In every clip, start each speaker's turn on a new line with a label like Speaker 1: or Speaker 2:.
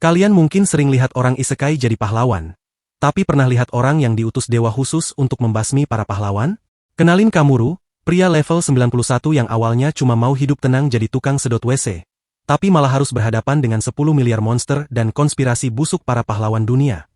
Speaker 1: Kalian mungkin sering lihat orang isekai jadi pahlawan. Tapi pernah lihat orang yang diutus dewa khusus untuk membasmi para pahlawan? Kenalin Kamuru, pria level 91 yang awalnya cuma mau hidup tenang jadi tukang sedot WC. Tapi malah harus berhadapan dengan 10 miliar monster dan konspirasi busuk para pahlawan dunia.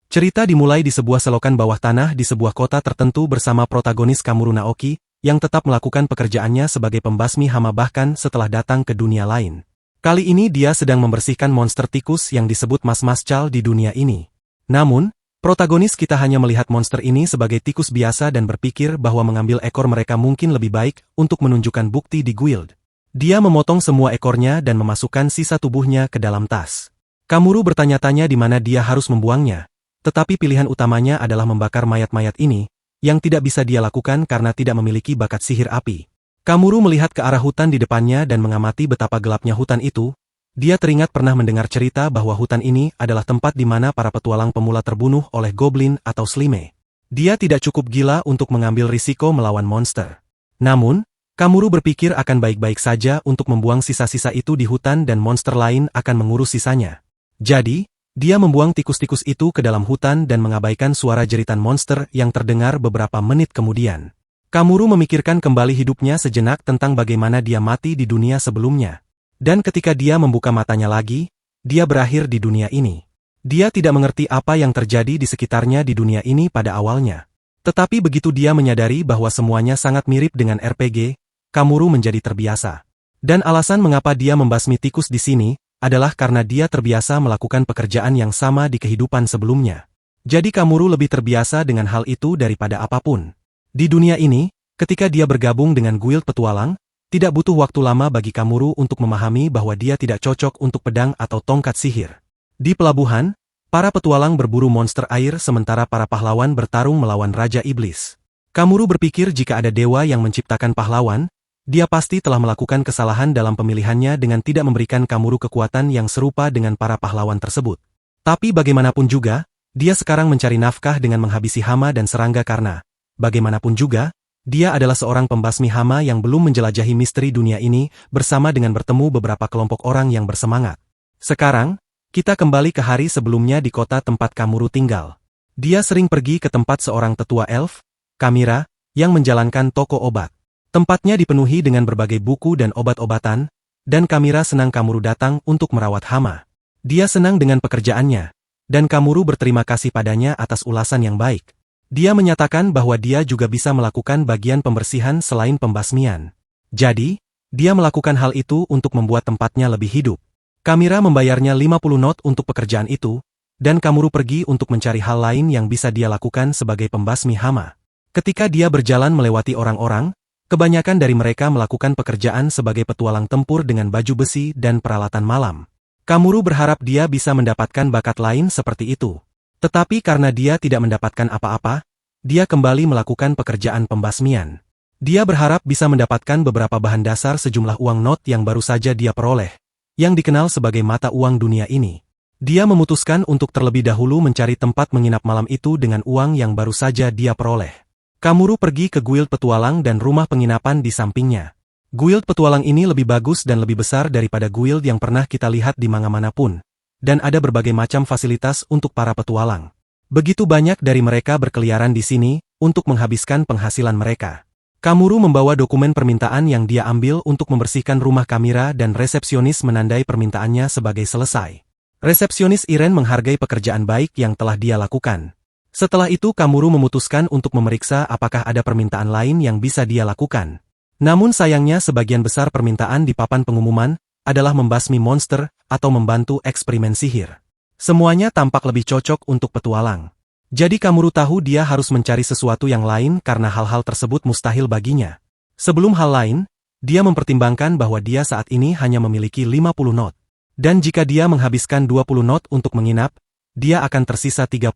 Speaker 1: Cerita dimulai di sebuah selokan bawah tanah di sebuah kota tertentu bersama protagonis Kamuru Naoki, yang tetap melakukan pekerjaannya sebagai pembasmi hama bahkan setelah datang ke dunia lain. Kali ini dia sedang membersihkan monster tikus yang disebut Mas-Mas Cal di dunia ini. Namun, protagonis kita hanya melihat monster ini sebagai tikus biasa dan berpikir bahwa mengambil ekor mereka mungkin lebih baik untuk menunjukkan bukti di guild. Dia memotong semua ekornya dan memasukkan sisa tubuhnya ke dalam tas. Kamuru bertanya-tanya di mana dia harus membuangnya. Tetapi pilihan utamanya adalah membakar mayat-mayat ini, yang tidak bisa dia lakukan karena tidak memiliki bakat sihir api. Kamuru melihat ke arah hutan di depannya dan mengamati betapa gelapnya hutan itu. Dia teringat pernah mendengar cerita bahwa hutan ini adalah tempat di mana para petualang pemula terbunuh oleh goblin atau slime. Dia tidak cukup gila untuk mengambil risiko melawan monster. Namun, Kamuru berpikir akan baik-baik saja untuk membuang sisa-sisa itu di hutan dan monster lain akan mengurus sisanya. Jadi, dia membuang tikus-tikus itu ke dalam hutan dan mengabaikan suara jeritan monster yang terdengar beberapa menit kemudian. Kamuru memikirkan kembali hidupnya sejenak tentang bagaimana dia mati di dunia sebelumnya. Dan ketika dia membuka matanya lagi, dia berakhir di dunia ini. Dia tidak mengerti apa yang terjadi di sekitarnya di dunia ini pada awalnya. Tetapi begitu dia menyadari bahwa semuanya sangat mirip dengan RPG, Kamuru menjadi terbiasa. Dan alasan mengapa dia membasmi tikus di sini adalah karena dia terbiasa melakukan pekerjaan yang sama di kehidupan sebelumnya. Jadi Kamuru lebih terbiasa dengan hal itu daripada apapun. Di dunia ini, ketika dia bergabung dengan guild petualang, tidak butuh waktu lama bagi Kamuru untuk memahami bahwa dia tidak cocok untuk pedang atau tongkat sihir. Di pelabuhan, para petualang berburu monster air sementara para pahlawan bertarung melawan Raja Iblis. Kamuru berpikir jika ada dewa yang menciptakan pahlawan, dia pasti telah melakukan kesalahan dalam pemilihannya dengan tidak memberikan Kamuru kekuatan yang serupa dengan para pahlawan tersebut. Tapi bagaimanapun juga, dia sekarang mencari nafkah dengan menghabisi hama dan serangga karena, bagaimanapun juga, dia adalah seorang pembasmi hama yang belum menjelajahi misteri dunia ini bersama dengan bertemu beberapa kelompok orang yang bersemangat. Sekarang, kita kembali ke hari sebelumnya di kota tempat Kamuru tinggal. Dia sering pergi ke tempat seorang tetua elf, Kamira, yang menjalankan toko obat. Tempatnya dipenuhi dengan berbagai buku dan obat-obatan, dan Kamira senang Kamuru datang untuk merawat hama. Dia senang dengan pekerjaannya, dan Kamuru berterima kasih padanya atas ulasan yang baik. Dia menyatakan bahwa dia juga bisa melakukan bagian pembersihan selain pembasmian. Jadi, dia melakukan hal itu untuk membuat tempatnya lebih hidup. Kamira membayarnya 50 not untuk pekerjaan itu, dan Kamuru pergi untuk mencari hal lain yang bisa dia lakukan sebagai pembasmi hama. Ketika dia berjalan melewati orang-orang, kebanyakan dari mereka melakukan pekerjaan sebagai petualang tempur dengan baju besi dan peralatan malam. Kamuru berharap dia bisa mendapatkan bakat lain seperti itu. Tetapi karena dia tidak mendapatkan apa-apa, dia kembali melakukan pekerjaan pembasmian. Dia berharap bisa mendapatkan beberapa bahan dasar sejumlah uang not yang baru saja dia peroleh, yang dikenal sebagai mata uang dunia ini. Dia memutuskan untuk terlebih dahulu mencari tempat menginap malam itu dengan uang yang baru saja dia peroleh. Kamuru pergi ke guild petualang dan rumah penginapan di sampingnya. Guild petualang ini lebih bagus dan lebih besar daripada guild yang pernah kita lihat di mana-mana pun, dan ada berbagai macam fasilitas untuk para petualang. Begitu banyak dari mereka berkeliaran di sini untuk menghabiskan penghasilan mereka. Kamuru membawa dokumen permintaan yang dia ambil untuk membersihkan rumah Kamira dan resepsionis menandai permintaannya sebagai selesai. Resepsionis Iren menghargai pekerjaan baik yang telah dia lakukan. Setelah itu Kamuru memutuskan untuk memeriksa apakah ada permintaan lain yang bisa dia lakukan. Namun sayangnya sebagian besar permintaan di papan pengumuman adalah membasmi monster atau membantu eksperimen sihir. Semuanya tampak lebih cocok untuk petualang. Jadi Kamuru tahu dia harus mencari sesuatu yang lain karena hal-hal tersebut mustahil baginya. Sebelum hal lain, dia mempertimbangkan bahwa dia saat ini hanya memiliki 50 not. Dan jika dia menghabiskan 20 not untuk menginap, dia akan tersisa 30.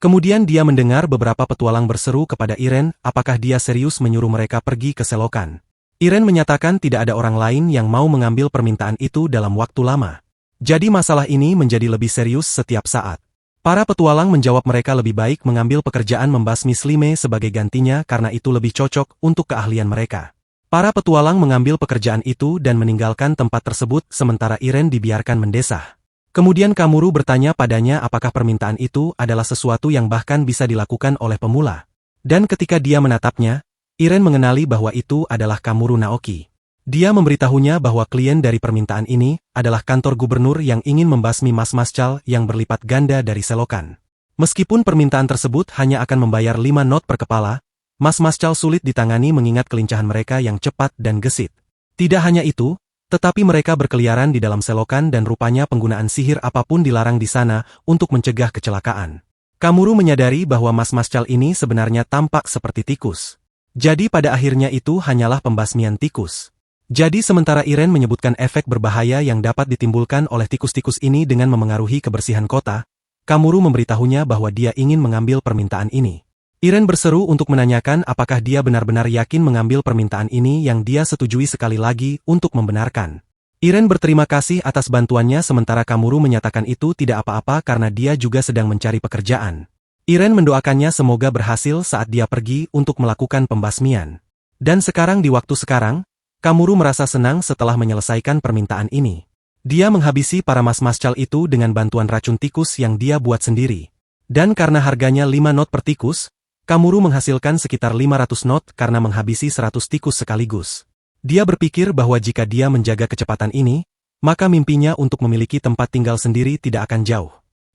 Speaker 1: Kemudian dia mendengar beberapa petualang berseru kepada Iren apakah dia serius menyuruh mereka pergi ke selokan. Iren menyatakan tidak ada orang lain yang mau mengambil permintaan itu dalam waktu lama. Jadi masalah ini menjadi lebih serius setiap saat. Para petualang menjawab mereka lebih baik mengambil pekerjaan membasmi slime sebagai gantinya karena itu lebih cocok untuk keahlian mereka. Para petualang mengambil pekerjaan itu dan meninggalkan tempat tersebut sementara Iren dibiarkan mendesah. Kemudian Kamuru bertanya padanya apakah permintaan itu adalah sesuatu yang bahkan bisa dilakukan oleh pemula. Dan ketika dia menatapnya, Iren mengenali bahwa itu adalah Kamuru Naoki. Dia memberitahunya bahwa klien dari permintaan ini adalah kantor gubernur yang ingin membasmi mas-mas Chal yang berlipat ganda dari selokan. Meskipun permintaan tersebut hanya akan membayar 5 not per kepala, mas-mas Chal sulit ditangani mengingat kelincahan mereka yang cepat dan gesit. Tidak hanya itu, tetapi mereka berkeliaran di dalam selokan dan rupanya penggunaan sihir apapun dilarang di sana untuk mencegah kecelakaan. Kamuru menyadari bahwa mas-mas Chal ini sebenarnya tampak seperti tikus. Jadi pada akhirnya itu hanyalah pembasmian tikus. Jadi sementara Iren menyebutkan efek berbahaya yang dapat ditimbulkan oleh tikus-tikus ini dengan memengaruhi kebersihan kota, Kamuru memberitahunya bahwa dia ingin mengambil permintaan ini. Iren berseru untuk menanyakan apakah dia benar-benar yakin mengambil permintaan ini yang dia setujui sekali lagi untuk membenarkan. Iren berterima kasih atas bantuannya sementara Kamuru menyatakan itu tidak apa-apa karena dia juga sedang mencari pekerjaan. Iren mendoakannya semoga berhasil saat dia pergi untuk melakukan pembasmian. Dan sekarang di waktu sekarang, Kamuru merasa senang setelah menyelesaikan permintaan ini. Dia menghabisi para mas-mas Chal itu dengan bantuan racun tikus yang dia buat sendiri. Dan karena harganya 5 not per tikus, Kamuru menghasilkan sekitar 500 not karena menghabisi 100 tikus sekaligus. Dia berpikir bahwa jika dia menjaga kecepatan ini, maka mimpinya untuk memiliki tempat tinggal sendiri tidak akan jauh.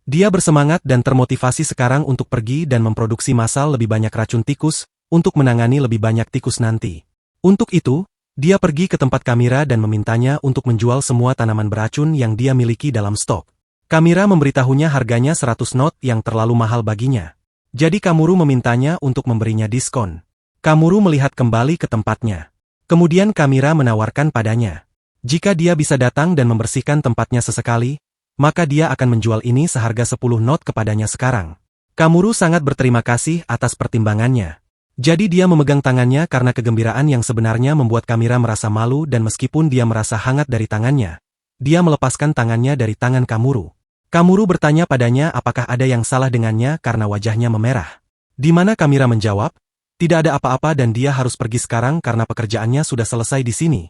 Speaker 1: Dia bersemangat dan termotivasi sekarang untuk pergi dan memproduksi massal lebih banyak racun tikus, untuk menangani lebih banyak tikus nanti. Untuk itu, dia pergi ke tempat Kamira dan memintanya untuk menjual semua tanaman beracun yang dia miliki dalam stok. Kamira memberitahunya harganya 100 not yang terlalu mahal baginya. Jadi Kamuru memintanya untuk memberinya diskon. Kamuru melihat kembali ke tempatnya. Kemudian Kamira menawarkan padanya. Jika dia bisa datang dan membersihkan tempatnya sesekali, maka dia akan menjual ini seharga 10 not kepadanya sekarang. Kamuru sangat berterima kasih atas pertimbangannya. Jadi dia memegang tangannya karena kegembiraan yang sebenarnya membuat Kamira merasa malu dan meskipun dia merasa hangat dari tangannya, dia melepaskan tangannya dari tangan Kamuru. Kamuru bertanya padanya apakah ada yang salah dengannya karena wajahnya memerah. Di mana Kamira menjawab, tidak ada apa-apa dan dia harus pergi sekarang karena pekerjaannya sudah selesai di sini.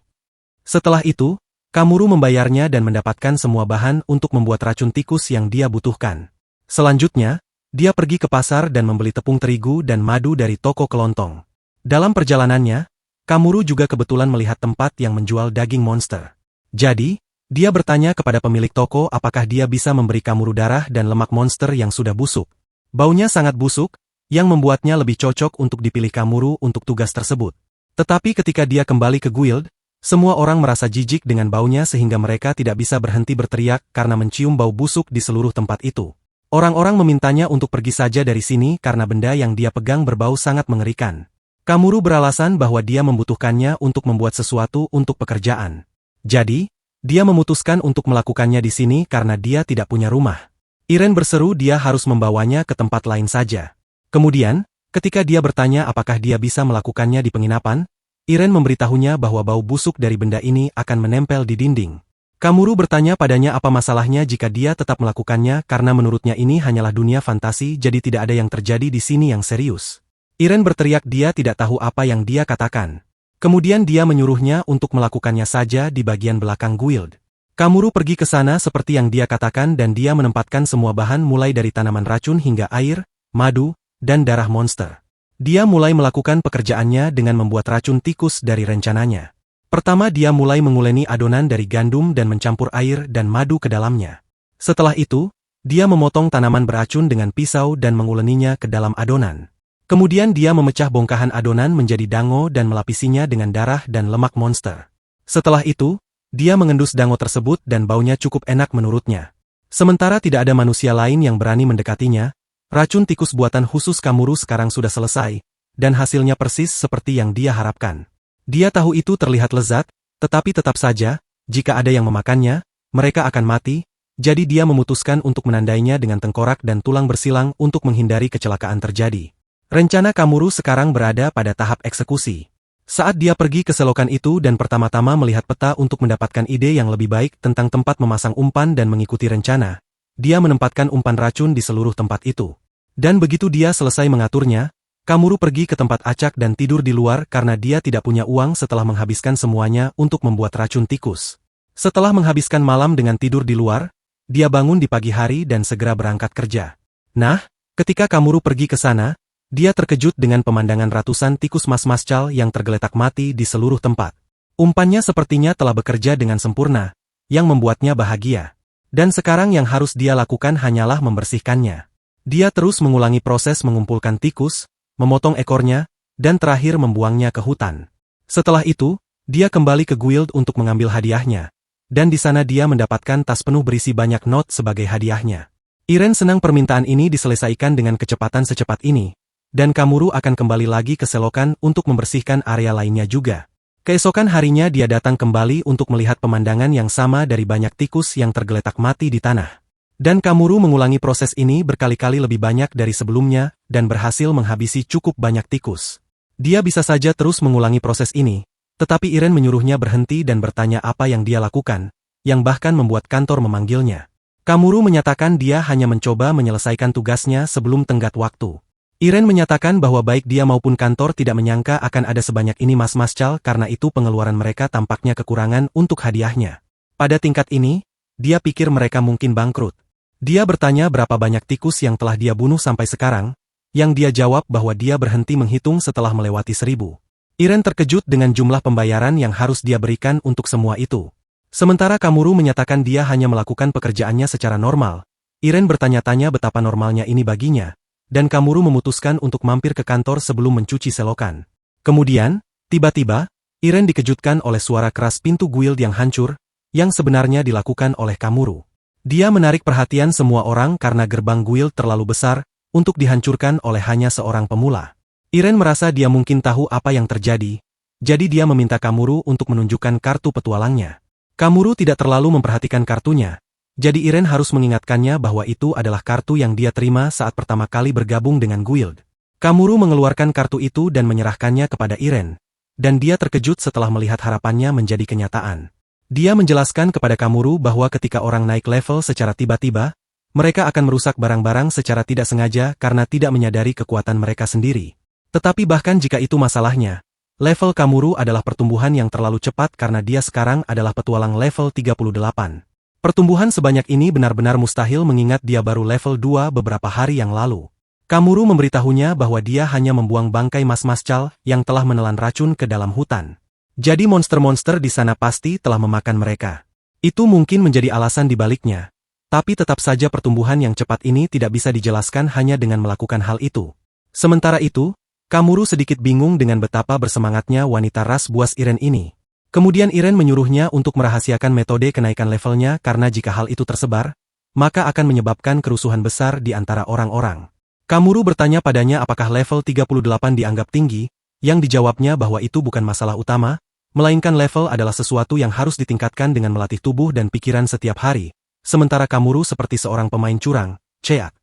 Speaker 1: Setelah itu, Kamuru membayarnya dan mendapatkan semua bahan untuk membuat racun tikus yang dia butuhkan. Selanjutnya, dia pergi ke pasar dan membeli tepung terigu dan madu dari toko kelontong. Dalam perjalanannya, Kamuru juga kebetulan melihat tempat yang menjual daging monster. Jadi, dia bertanya kepada pemilik toko apakah dia bisa memberi Kamuru darah dan lemak monster yang sudah busuk. Baunya sangat busuk, yang membuatnya lebih cocok untuk dipilih Kamuru untuk tugas tersebut. Tetapi ketika dia kembali ke guild, semua orang merasa jijik dengan baunya sehingga mereka tidak bisa berhenti berteriak karena mencium bau busuk di seluruh tempat itu. Orang-orang memintanya untuk pergi saja dari sini karena benda yang dia pegang berbau sangat mengerikan. Kamuru beralasan bahwa dia membutuhkannya untuk membuat sesuatu untuk pekerjaan. Jadi, dia memutuskan untuk melakukannya di sini karena dia tidak punya rumah. Iren berseru dia harus membawanya ke tempat lain saja. Kemudian, ketika dia bertanya apakah dia bisa melakukannya di penginapan, Iren memberitahunya bahwa bau busuk dari benda ini akan menempel di dinding. Kamuru bertanya padanya apa masalahnya jika dia tetap melakukannya karena menurutnya ini hanyalah dunia fantasi jadi tidak ada yang terjadi di sini yang serius. Iren berteriak dia tidak tahu apa yang dia katakan. Kemudian dia menyuruhnya untuk melakukannya saja di bagian belakang guild. Kamuru pergi ke sana seperti yang dia katakan dan dia menempatkan semua bahan mulai dari tanaman racun hingga air, madu, dan darah monster. Dia mulai melakukan pekerjaannya dengan membuat racun tikus dari rencananya. Pertama dia mulai menguleni adonan dari gandum dan mencampur air dan madu ke dalamnya. Setelah itu, dia memotong tanaman beracun dengan pisau dan menguleninya ke dalam adonan. Kemudian dia memecah bongkahan adonan menjadi dango dan melapisinya dengan darah dan lemak monster. Setelah itu, dia mengendus dango tersebut dan baunya cukup enak menurutnya. Sementara tidak ada manusia lain yang berani mendekatinya, racun tikus buatan khusus Kamuru sekarang sudah selesai, dan hasilnya persis seperti yang dia harapkan. Dia tahu itu terlihat lezat, tetapi tetap saja, jika ada yang memakannya, mereka akan mati, jadi dia memutuskan untuk menandainya dengan tengkorak dan tulang bersilang untuk menghindari kecelakaan terjadi. Rencana Kamuru sekarang berada pada tahap eksekusi. Saat dia pergi ke selokan itu dan pertama-tama melihat peta untuk mendapatkan ide yang lebih baik tentang tempat memasang umpan dan mengikuti rencana, dia menempatkan umpan racun di seluruh tempat itu. Dan begitu dia selesai mengaturnya, Kamuru pergi ke tempat acak dan tidur di luar karena dia tidak punya uang setelah menghabiskan semuanya untuk membuat racun tikus. Setelah menghabiskan malam dengan tidur di luar, dia bangun di pagi hari dan segera berangkat kerja. Nah, ketika Kamuru pergi ke sana, dia terkejut dengan pemandangan ratusan tikus mas-mascal yang tergeletak mati di seluruh tempat. Umpannya sepertinya telah bekerja dengan sempurna, yang membuatnya bahagia. Dan sekarang yang harus dia lakukan hanyalah membersihkannya. Dia terus mengulangi proses mengumpulkan tikus, memotong ekornya, dan terakhir membuangnya ke hutan. Setelah itu, dia kembali ke guild untuk mengambil hadiahnya, dan di sana dia mendapatkan tas penuh berisi banyak not sebagai hadiahnya. Iren senang permintaan ini diselesaikan dengan kecepatan secepat ini, dan Kamuru akan kembali lagi ke selokan untuk membersihkan area lainnya juga. Keesokan harinya dia datang kembali untuk melihat pemandangan yang sama dari banyak tikus yang tergeletak mati di tanah. Dan Kamuru mengulangi proses ini berkali-kali lebih banyak dari sebelumnya, dan berhasil menghabisi cukup banyak tikus. Dia bisa saja terus mengulangi proses ini, tetapi Iren menyuruhnya berhenti dan bertanya apa yang dia lakukan, yang bahkan membuat kantor memanggilnya. Kamuru menyatakan dia hanya mencoba menyelesaikan tugasnya sebelum tenggat waktu. Iren menyatakan bahwa baik dia maupun kantor tidak menyangka akan ada sebanyak ini mas-mascal karena itu pengeluaran mereka tampaknya kekurangan untuk hadiahnya. Pada tingkat ini, dia pikir mereka mungkin bangkrut. Dia bertanya berapa banyak tikus yang telah dia bunuh sampai sekarang, yang dia jawab bahwa dia berhenti menghitung setelah melewati 1000. Iren terkejut dengan jumlah pembayaran yang harus dia berikan untuk semua itu. Sementara Kamuru menyatakan dia hanya melakukan pekerjaannya secara normal, Iren bertanya-tanya betapa normalnya ini baginya, dan Kamuru memutuskan untuk mampir ke kantor sebelum mencuci selokan. Kemudian, tiba-tiba, Iren dikejutkan oleh suara keras pintu guild yang hancur, yang sebenarnya dilakukan oleh Kamuru. Dia menarik perhatian semua orang karena gerbang guild terlalu besar untuk dihancurkan oleh hanya seorang pemula. Iren merasa dia mungkin tahu apa yang terjadi, jadi dia meminta Kamuru untuk menunjukkan kartu petualangnya. Kamuru tidak terlalu memperhatikan kartunya, jadi Iren harus mengingatkannya bahwa itu adalah kartu yang dia terima saat pertama kali bergabung dengan guild. Kamuru mengeluarkan kartu itu dan menyerahkannya kepada Iren, dan dia terkejut setelah melihat harapannya menjadi kenyataan. Dia menjelaskan kepada Kamuru bahwa ketika orang naik level secara tiba-tiba, mereka akan merusak barang-barang secara tidak sengaja karena tidak menyadari kekuatan mereka sendiri. Tetapi bahkan jika itu masalahnya, level Kamuru adalah pertumbuhan yang terlalu cepat karena dia sekarang adalah petualang level 38. Pertumbuhan sebanyak ini benar-benar mustahil mengingat dia baru level 2 beberapa hari yang lalu. Kamuru memberitahunya bahwa dia hanya membuang bangkai mas-mascal yang telah menelan racun ke dalam hutan. Jadi monster-monster di sana pasti telah memakan mereka. Itu mungkin menjadi alasan dibaliknya, tapi tetap saja pertumbuhan yang cepat ini tidak bisa dijelaskan hanya dengan melakukan hal itu. Sementara itu, Kamuru sedikit bingung dengan betapa bersemangatnya wanita ras buas Iren ini. Kemudian Iren menyuruhnya untuk merahasiakan metode kenaikan levelnya karena jika hal itu tersebar, maka akan menyebabkan kerusuhan besar di antara orang-orang. Kamuru bertanya padanya apakah level 38 dianggap tinggi, yang dijawabnya bahwa itu bukan masalah utama, melainkan level adalah sesuatu yang harus ditingkatkan dengan melatih tubuh dan pikiran setiap hari, sementara Kamuru seperti seorang pemain curang, ceak.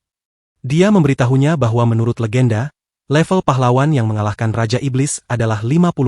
Speaker 1: Dia memberitahunya bahwa menurut legenda, level pahlawan yang mengalahkan Raja Iblis adalah 55.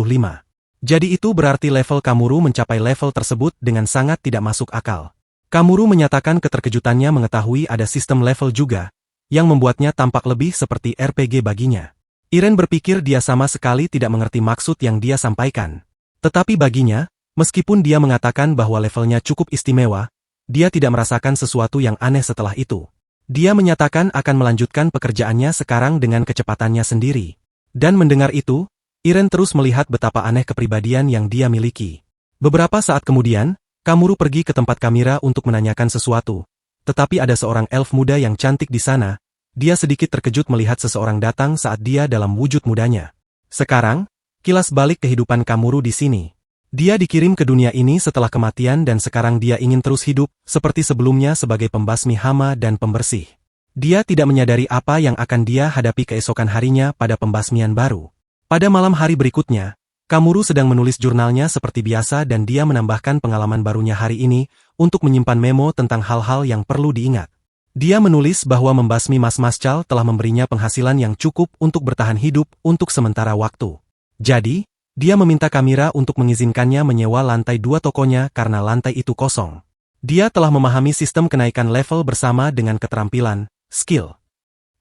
Speaker 1: Jadi itu berarti level Kamuru mencapai level tersebut dengan sangat tidak masuk akal. Kamuru menyatakan keterkejutannya mengetahui ada sistem level juga, yang membuatnya tampak lebih seperti RPG baginya. Iren berpikir dia sama sekali tidak mengerti maksud yang dia sampaikan. Tetapi baginya, meskipun dia mengatakan bahwa levelnya cukup istimewa, dia tidak merasakan sesuatu yang aneh setelah itu. Dia menyatakan akan melanjutkan pekerjaannya sekarang dengan kecepatannya sendiri. Dan mendengar itu, Iren terus melihat betapa aneh kepribadian yang dia miliki. Beberapa saat kemudian, Kamuru pergi ke tempat Kamira untuk menanyakan sesuatu. Tetapi ada seorang elf muda yang cantik di sana, dia sedikit terkejut melihat seseorang datang saat dia dalam wujud mudanya. Sekarang, kilas balik kehidupan Kamuru di sini. Dia dikirim ke dunia ini setelah kematian dan sekarang dia ingin terus hidup, seperti sebelumnya sebagai pembasmi hama dan pembersih. Dia tidak menyadari apa yang akan dia hadapi keesokan harinya pada pembasmian baru. Pada malam hari berikutnya, Kamuru sedang menulis jurnalnya seperti biasa dan dia menambahkan pengalaman barunya hari ini, untuk menyimpan memo tentang hal-hal yang perlu diingat. Dia menulis bahwa membasmi mas-mascal telah memberinya penghasilan yang cukup untuk bertahan hidup untuk sementara waktu. Jadi, dia meminta Kamira untuk mengizinkannya menyewa lantai 2 tokonya karena lantai itu kosong. Dia telah memahami sistem kenaikan level bersama dengan keterampilan, skill.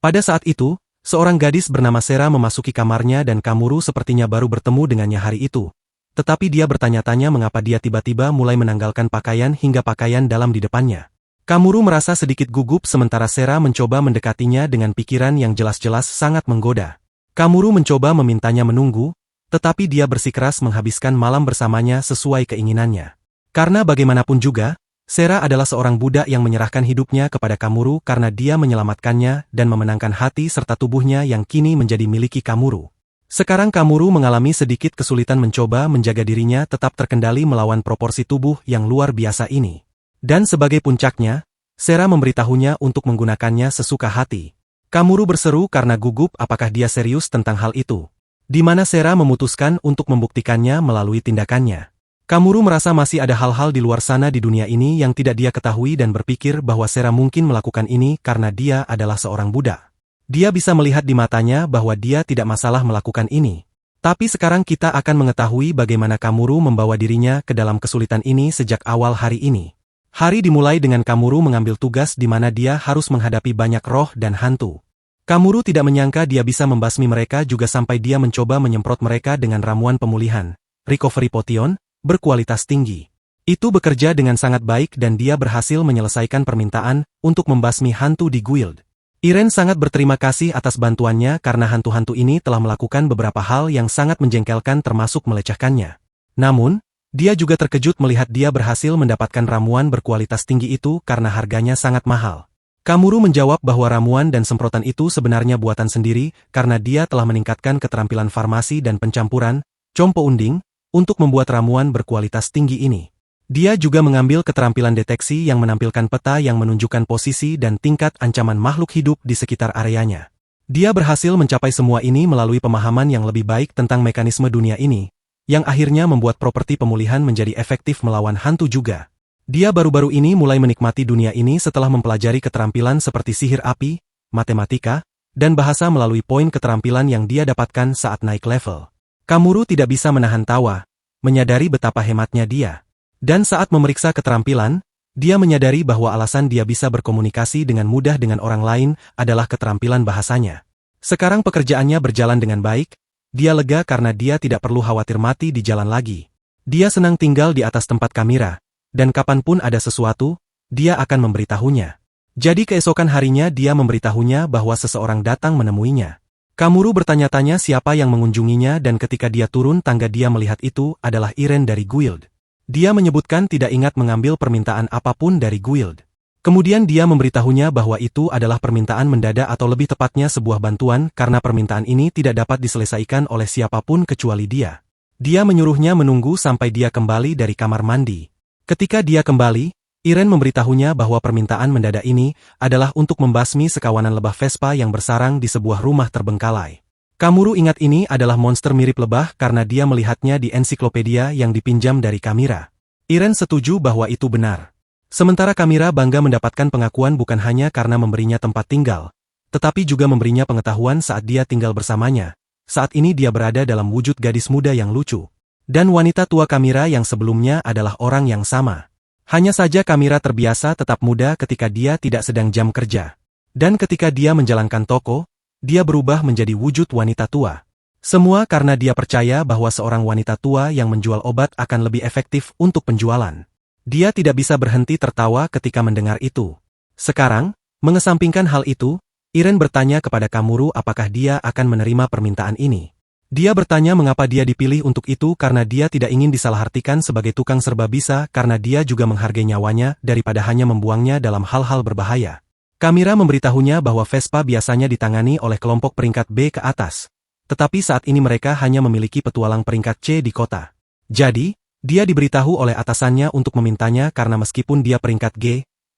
Speaker 1: Pada saat itu, seorang gadis bernama Sera memasuki kamarnya dan Kamuru sepertinya baru bertemu dengannya hari itu. Tetapi dia bertanya-tanya mengapa dia tiba-tiba mulai menanggalkan pakaian hingga pakaian dalam di depannya. Kamuru merasa sedikit gugup sementara Sera mencoba mendekatinya dengan pikiran yang jelas-jelas sangat menggoda. Kamuru mencoba memintanya menunggu, tetapi dia bersikeras menghabiskan malam bersamanya sesuai keinginannya. Karena bagaimanapun juga, Sera adalah seorang budak yang menyerahkan hidupnya kepada Kamuru karena dia menyelamatkannya dan memenangkan hati serta tubuhnya yang kini menjadi miliki Kamuru. Sekarang Kamuru mengalami sedikit kesulitan mencoba menjaga dirinya tetap terkendali melawan proporsi tubuh yang luar biasa ini. Dan sebagai puncaknya, Sera memberitahunya untuk menggunakannya sesuka hati. Kamuru berseru karena gugup apakah dia serius tentang hal itu. Di mana Sera memutuskan untuk membuktikannya melalui tindakannya. Kamuru merasa masih ada hal-hal di luar sana di dunia ini yang tidak dia ketahui dan berpikir bahwa Sera mungkin melakukan ini karena dia adalah seorang budak. Dia bisa melihat di matanya bahwa dia tidak masalah melakukan ini. Tapi sekarang kita akan mengetahui bagaimana Kamuru membawa dirinya ke dalam kesulitan ini sejak awal hari ini. Hari dimulai dengan Kamuru mengambil tugas di mana dia harus menghadapi banyak roh dan hantu. Kamuru tidak menyangka dia bisa membasmi mereka juga sampai dia mencoba menyemprot mereka dengan ramuan pemulihan, recovery potion, berkualitas tinggi. Itu bekerja dengan sangat baik dan dia berhasil menyelesaikan permintaan untuk membasmi hantu di guild. Irene sangat berterima kasih atas bantuannya karena hantu-hantu ini telah melakukan beberapa hal yang sangat menjengkelkan termasuk melecehkannya. Namun, dia juga terkejut melihat dia berhasil mendapatkan ramuan berkualitas tinggi itu karena harganya sangat mahal. Kamuru menjawab bahwa ramuan dan semprotan itu sebenarnya buatan sendiri karena dia telah meningkatkan keterampilan farmasi dan pencampuran, compo unding, untuk membuat ramuan berkualitas tinggi ini. Dia juga mengambil keterampilan deteksi yang menampilkan peta yang menunjukkan posisi dan tingkat ancaman makhluk hidup di sekitar areanya. Dia berhasil mencapai semua ini melalui pemahaman yang lebih baik tentang mekanisme dunia ini, yang akhirnya membuat properti pemulihan menjadi efektif melawan hantu juga. Dia baru-baru ini mulai menikmati dunia ini setelah mempelajari keterampilan seperti sihir api, matematika, dan bahasa melalui poin keterampilan yang dia dapatkan saat naik level. Kamuru tidak bisa menahan tawa, menyadari betapa hematnya dia. Dan saat memeriksa keterampilan, dia menyadari bahwa alasan dia bisa berkomunikasi dengan mudah dengan orang lain adalah keterampilan bahasanya. Sekarang pekerjaannya berjalan dengan baik. Dia lega karena dia tidak perlu khawatir mati di jalan lagi. Dia senang tinggal di atas tempat kamera, dan kapanpun ada sesuatu, dia akan memberitahunya. Jadi keesokan harinya dia memberitahunya bahwa seseorang datang menemuinya. Kamuru bertanya-tanya siapa yang mengunjunginya dan ketika dia turun tangga dia melihat itu adalah Irene dari guild. Dia menyebutkan tidak ingat mengambil permintaan apapun dari guild. Kemudian dia memberitahunya bahwa itu adalah permintaan mendadak atau lebih tepatnya sebuah bantuan karena permintaan ini tidak dapat diselesaikan oleh siapapun kecuali dia. Dia menyuruhnya menunggu sampai dia kembali dari kamar mandi. Ketika dia kembali, Irene memberitahunya bahwa permintaan mendadak ini adalah untuk membasmi sekawanan lebah Vespa yang bersarang di sebuah rumah terbengkalai. Kamuru ingat ini adalah monster mirip lebah karena dia melihatnya di ensiklopedia yang dipinjam dari Kamira. Irene setuju bahwa itu benar. Sementara Kamira bangga mendapatkan pengakuan bukan hanya karena memberinya tempat tinggal, tetapi juga memberinya pengetahuan saat dia tinggal bersamanya. Saat ini dia berada dalam wujud gadis muda yang lucu. Dan wanita tua Kamira yang sebelumnya adalah orang yang sama. Hanya saja Kamira terbiasa tetap muda ketika dia tidak sedang jam kerja. Dan ketika dia menjalankan toko, dia berubah menjadi wujud wanita tua. Semua karena dia percaya bahwa seorang wanita tua yang menjual obat akan lebih efektif untuk penjualan. Dia tidak bisa berhenti tertawa ketika mendengar itu. Sekarang, mengesampingkan hal itu, Irene bertanya kepada Kamuru apakah dia akan menerima permintaan ini. Dia bertanya mengapa dia dipilih untuk itu karena dia tidak ingin disalahartikan sebagai tukang serba bisa karena dia juga menghargai nyawanya daripada hanya membuangnya dalam hal-hal berbahaya. Kamira memberitahunya bahwa Vespa biasanya ditangani oleh kelompok peringkat B ke atas. Tetapi saat ini mereka hanya memiliki petualang peringkat C di kota. Jadi, dia diberitahu oleh atasannya untuk memintanya karena meskipun dia peringkat G,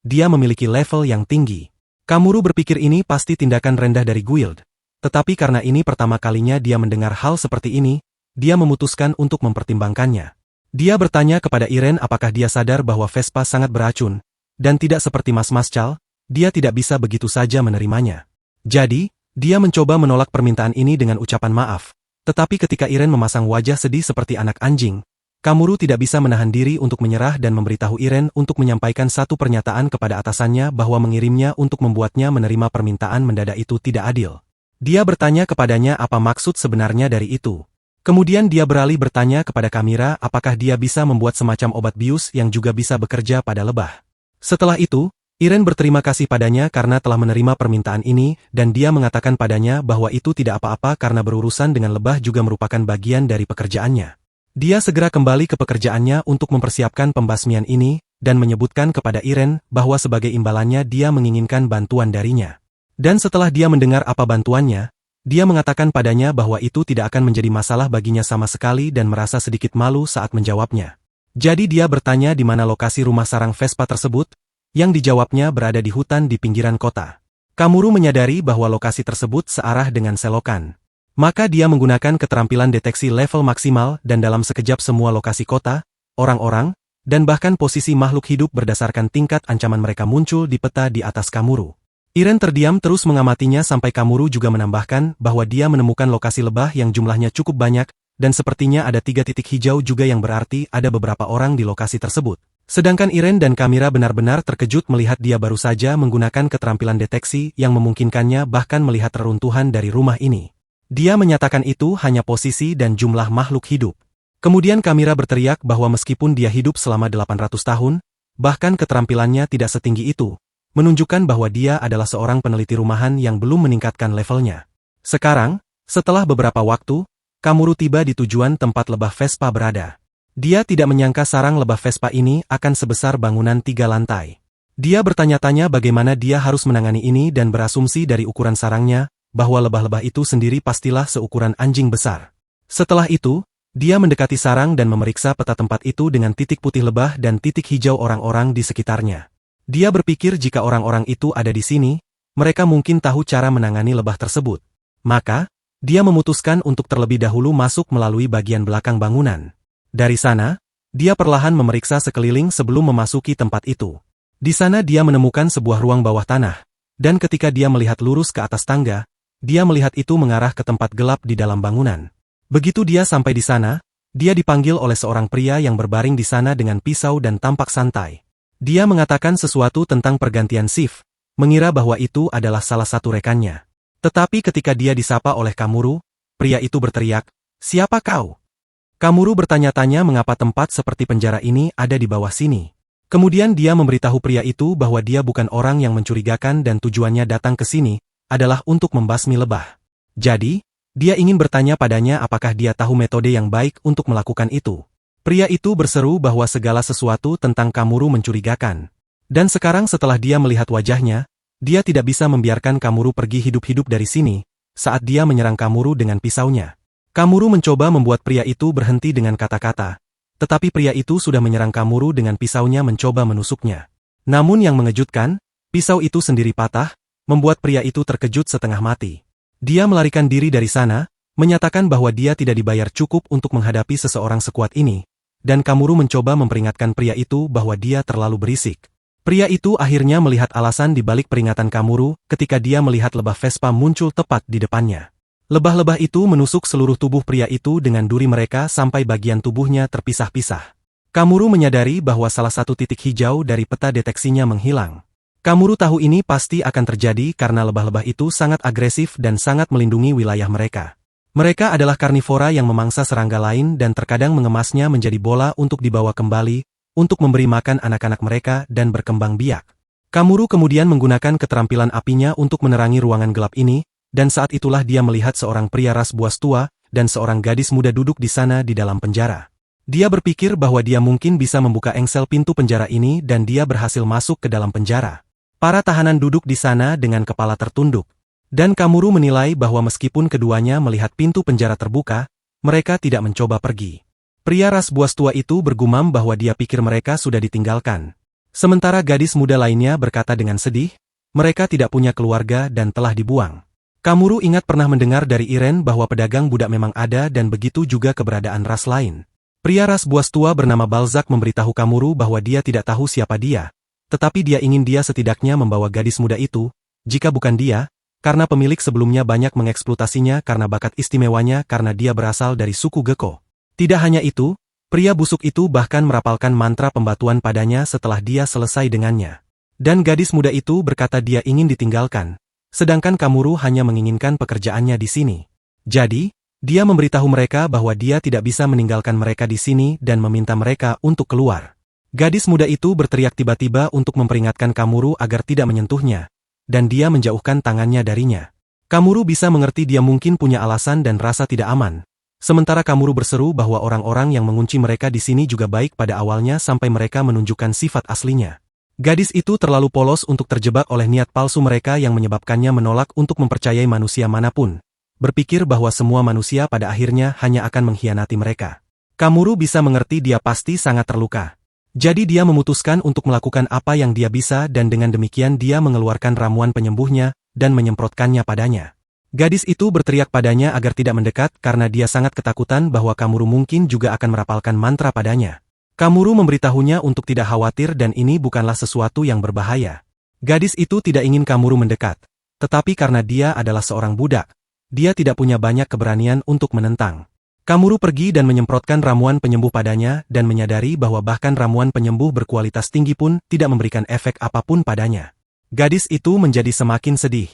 Speaker 1: dia memiliki level yang tinggi. Kamuru berpikir ini pasti tindakan rendah dari guild. Tetapi karena ini pertama kalinya dia mendengar hal seperti ini, dia memutuskan untuk mempertimbangkannya. Dia bertanya kepada Irene apakah dia sadar bahwa Vespa sangat beracun, dan tidak seperti Mas Cal, dia tidak bisa begitu saja menerimanya. Jadi, dia mencoba menolak permintaan ini dengan ucapan maaf. Tetapi ketika Irene memasang wajah sedih seperti anak anjing, Kamuru tidak bisa menahan diri untuk menyerah dan memberitahu Irene untuk menyampaikan satu pernyataan kepada atasannya bahwa mengirimnya untuk membuatnya menerima permintaan mendadak itu tidak adil. Dia bertanya kepadanya apa maksud sebenarnya dari itu. Kemudian dia beralih bertanya kepada Kamira apakah dia bisa membuat semacam obat bius yang juga bisa bekerja pada lebah. Setelah itu, Iren berterima kasih padanya karena telah menerima permintaan ini, dan dia mengatakan padanya bahwa itu tidak apa-apa karena berurusan dengan lebah juga merupakan bagian dari pekerjaannya. Dia segera kembali ke pekerjaannya untuk mempersiapkan pembasmian ini, dan menyebutkan kepada Iren bahwa sebagai imbalannya dia menginginkan bantuan darinya. Dan setelah dia mendengar apa bantuannya, dia mengatakan padanya bahwa itu tidak akan menjadi masalah baginya sama sekali dan merasa sedikit malu saat menjawabnya. Jadi dia bertanya di mana lokasi rumah sarang Vespa tersebut, yang dijawabnya berada di hutan di pinggiran kota. Kamuru menyadari bahwa lokasi tersebut searah dengan selokan. Maka dia menggunakan keterampilan deteksi level maksimal dan dalam sekejap semua lokasi kota, orang-orang, dan bahkan posisi makhluk hidup berdasarkan tingkat ancaman mereka muncul di peta di atas Kamuru. Iren terdiam terus mengamatinya sampai Kamuru juga menambahkan bahwa dia menemukan lokasi lebah yang jumlahnya cukup banyak, dan sepertinya ada 3 titik hijau juga yang berarti ada beberapa orang di lokasi tersebut. Sedangkan Iren dan Kamira benar-benar terkejut melihat dia baru saja menggunakan keterampilan deteksi yang memungkinkannya bahkan melihat reruntuhan dari rumah ini. Dia menyatakan itu hanya posisi dan jumlah makhluk hidup. Kemudian Kamira berteriak bahwa meskipun dia hidup selama 800 tahun, bahkan keterampilannya tidak setinggi itu, menunjukkan bahwa dia adalah seorang peneliti rumahan yang belum meningkatkan levelnya. Sekarang, setelah beberapa waktu, Kamuru tiba di tujuan tempat lebah Vespa berada. Dia tidak menyangka sarang lebah Vespa ini akan sebesar bangunan 3 lantai. Dia bertanya-tanya bagaimana dia harus menangani ini dan berasumsi dari ukuran sarangnya, bahwa lebah-lebah itu sendiri pastilah seukuran anjing besar. Setelah itu, dia mendekati sarang dan memeriksa peta tempat itu dengan titik putih lebah dan titik hijau orang-orang di sekitarnya. Dia berpikir jika orang-orang itu ada di sini, mereka mungkin tahu cara menangani lebah tersebut. Maka, dia memutuskan untuk terlebih dahulu masuk melalui bagian belakang bangunan. Dari sana, dia perlahan memeriksa sekeliling sebelum memasuki tempat itu. Di sana dia menemukan sebuah ruang bawah tanah, dan ketika dia melihat lurus ke atas tangga, dia melihat itu mengarah ke tempat gelap di dalam bangunan. Begitu dia sampai di sana, dia dipanggil oleh seorang pria yang berbaring di sana dengan pisau dan tampak santai. Dia mengatakan sesuatu tentang pergantian shift, mengira bahwa itu adalah salah satu rekannya. Tetapi ketika dia disapa oleh Kamuru, pria itu berteriak, "Siapa kau?" Kamuru bertanya-tanya mengapa tempat seperti penjara ini ada di bawah sini. Kemudian dia memberitahu pria itu bahwa dia bukan orang yang mencurigakan dan tujuannya datang ke sini adalah untuk membasmi lebah. Jadi, dia ingin bertanya padanya apakah dia tahu metode yang baik untuk melakukan itu. Pria itu berseru bahwa segala sesuatu tentang Kamuru mencurigakan. Dan sekarang setelah dia melihat wajahnya, dia tidak bisa membiarkan Kamuru pergi hidup-hidup dari sini, saat dia menyerang Kamuru dengan pisaunya. Kamuru mencoba membuat pria itu berhenti dengan kata-kata, tetapi pria itu sudah menyerang Kamuru dengan pisaunya mencoba menusuknya. Namun yang mengejutkan, pisau itu sendiri patah, membuat pria itu terkejut setengah mati. Dia melarikan diri dari sana, menyatakan bahwa dia tidak dibayar cukup untuk menghadapi seseorang sekuat ini, dan Kamuru mencoba memperingatkan pria itu bahwa dia terlalu berisik. Pria itu akhirnya melihat alasan di balik peringatan Kamuru ketika dia melihat lebah Vespa muncul tepat di depannya. Lebah-lebah itu menusuk seluruh tubuh pria itu dengan duri mereka sampai bagian tubuhnya terpisah-pisah. Kamuru menyadari bahwa salah satu titik hijau dari peta deteksinya menghilang. Kamuru tahu ini pasti akan terjadi karena lebah-lebah itu sangat agresif dan sangat melindungi wilayah mereka. Mereka adalah karnivora yang memangsa serangga lain dan terkadang mengemasnya menjadi bola untuk dibawa kembali, untuk memberi makan anak-anak mereka dan berkembang biak. Kamuru kemudian menggunakan keterampilan apinya untuk menerangi ruangan gelap ini, dan saat itulah dia melihat seorang pria ras buas tua, dan seorang gadis muda duduk di sana di dalam penjara. Dia berpikir bahwa dia mungkin bisa membuka engsel pintu penjara ini dan dia berhasil masuk ke dalam penjara. Para tahanan duduk di sana dengan kepala tertunduk. Dan Kamuru menilai bahwa meskipun keduanya melihat pintu penjara terbuka, mereka tidak mencoba pergi. Pria ras buas tua itu bergumam bahwa dia pikir mereka sudah ditinggalkan. Sementara gadis muda lainnya berkata dengan sedih, mereka tidak punya keluarga dan telah dibuang. Kamuru ingat pernah mendengar dari Iren bahwa pedagang budak memang ada dan begitu juga keberadaan ras lain. Pria ras buas tua bernama Balzac memberitahu Kamuru bahwa dia tidak tahu siapa dia, tetapi dia ingin dia setidaknya membawa gadis muda itu, jika bukan dia, karena pemilik sebelumnya banyak mengeksploitasinya karena bakat istimewanya karena dia berasal dari suku Geko. Tidak hanya itu, pria busuk itu bahkan merapalkan mantra pembatuan padanya setelah dia selesai dengannya. Dan gadis muda itu berkata dia ingin ditinggalkan. Sedangkan Kamuru hanya menginginkan pekerjaannya di sini. Jadi, dia memberitahu mereka bahwa dia tidak bisa meninggalkan mereka di sini dan meminta mereka untuk keluar. Gadis muda itu berteriak tiba-tiba untuk memperingatkan Kamuru agar tidak menyentuhnya, dan dia menjauhkan tangannya darinya. Kamuru bisa mengerti dia mungkin punya alasan dan rasa tidak aman. Sementara Kamuru berseru bahwa orang-orang yang mengunci mereka di sini juga baik pada awalnya sampai mereka menunjukkan sifat aslinya. Gadis itu terlalu polos untuk terjebak oleh niat palsu mereka yang menyebabkannya menolak untuk mempercayai manusia manapun. Berpikir bahwa semua manusia pada akhirnya hanya akan mengkhianati mereka. Kamuru bisa mengerti dia pasti sangat terluka. Jadi dia memutuskan untuk melakukan apa yang dia bisa dan dengan demikian dia mengeluarkan ramuan penyembuhnya dan menyemprotkannya padanya. Gadis itu berteriak padanya agar tidak mendekat karena dia sangat ketakutan bahwa Kamuru mungkin juga akan merapalkan mantra padanya. Kamuru memberitahunya untuk tidak khawatir dan ini bukanlah sesuatu yang berbahaya. Gadis itu tidak ingin Kamuru mendekat. Tetapi karena dia adalah seorang budak, dia tidak punya banyak keberanian untuk menentang. Kamuru pergi dan menyemprotkan ramuan penyembuh padanya dan menyadari bahwa bahkan ramuan penyembuh berkualitas tinggi pun tidak memberikan efek apapun padanya. Gadis itu menjadi semakin sedih.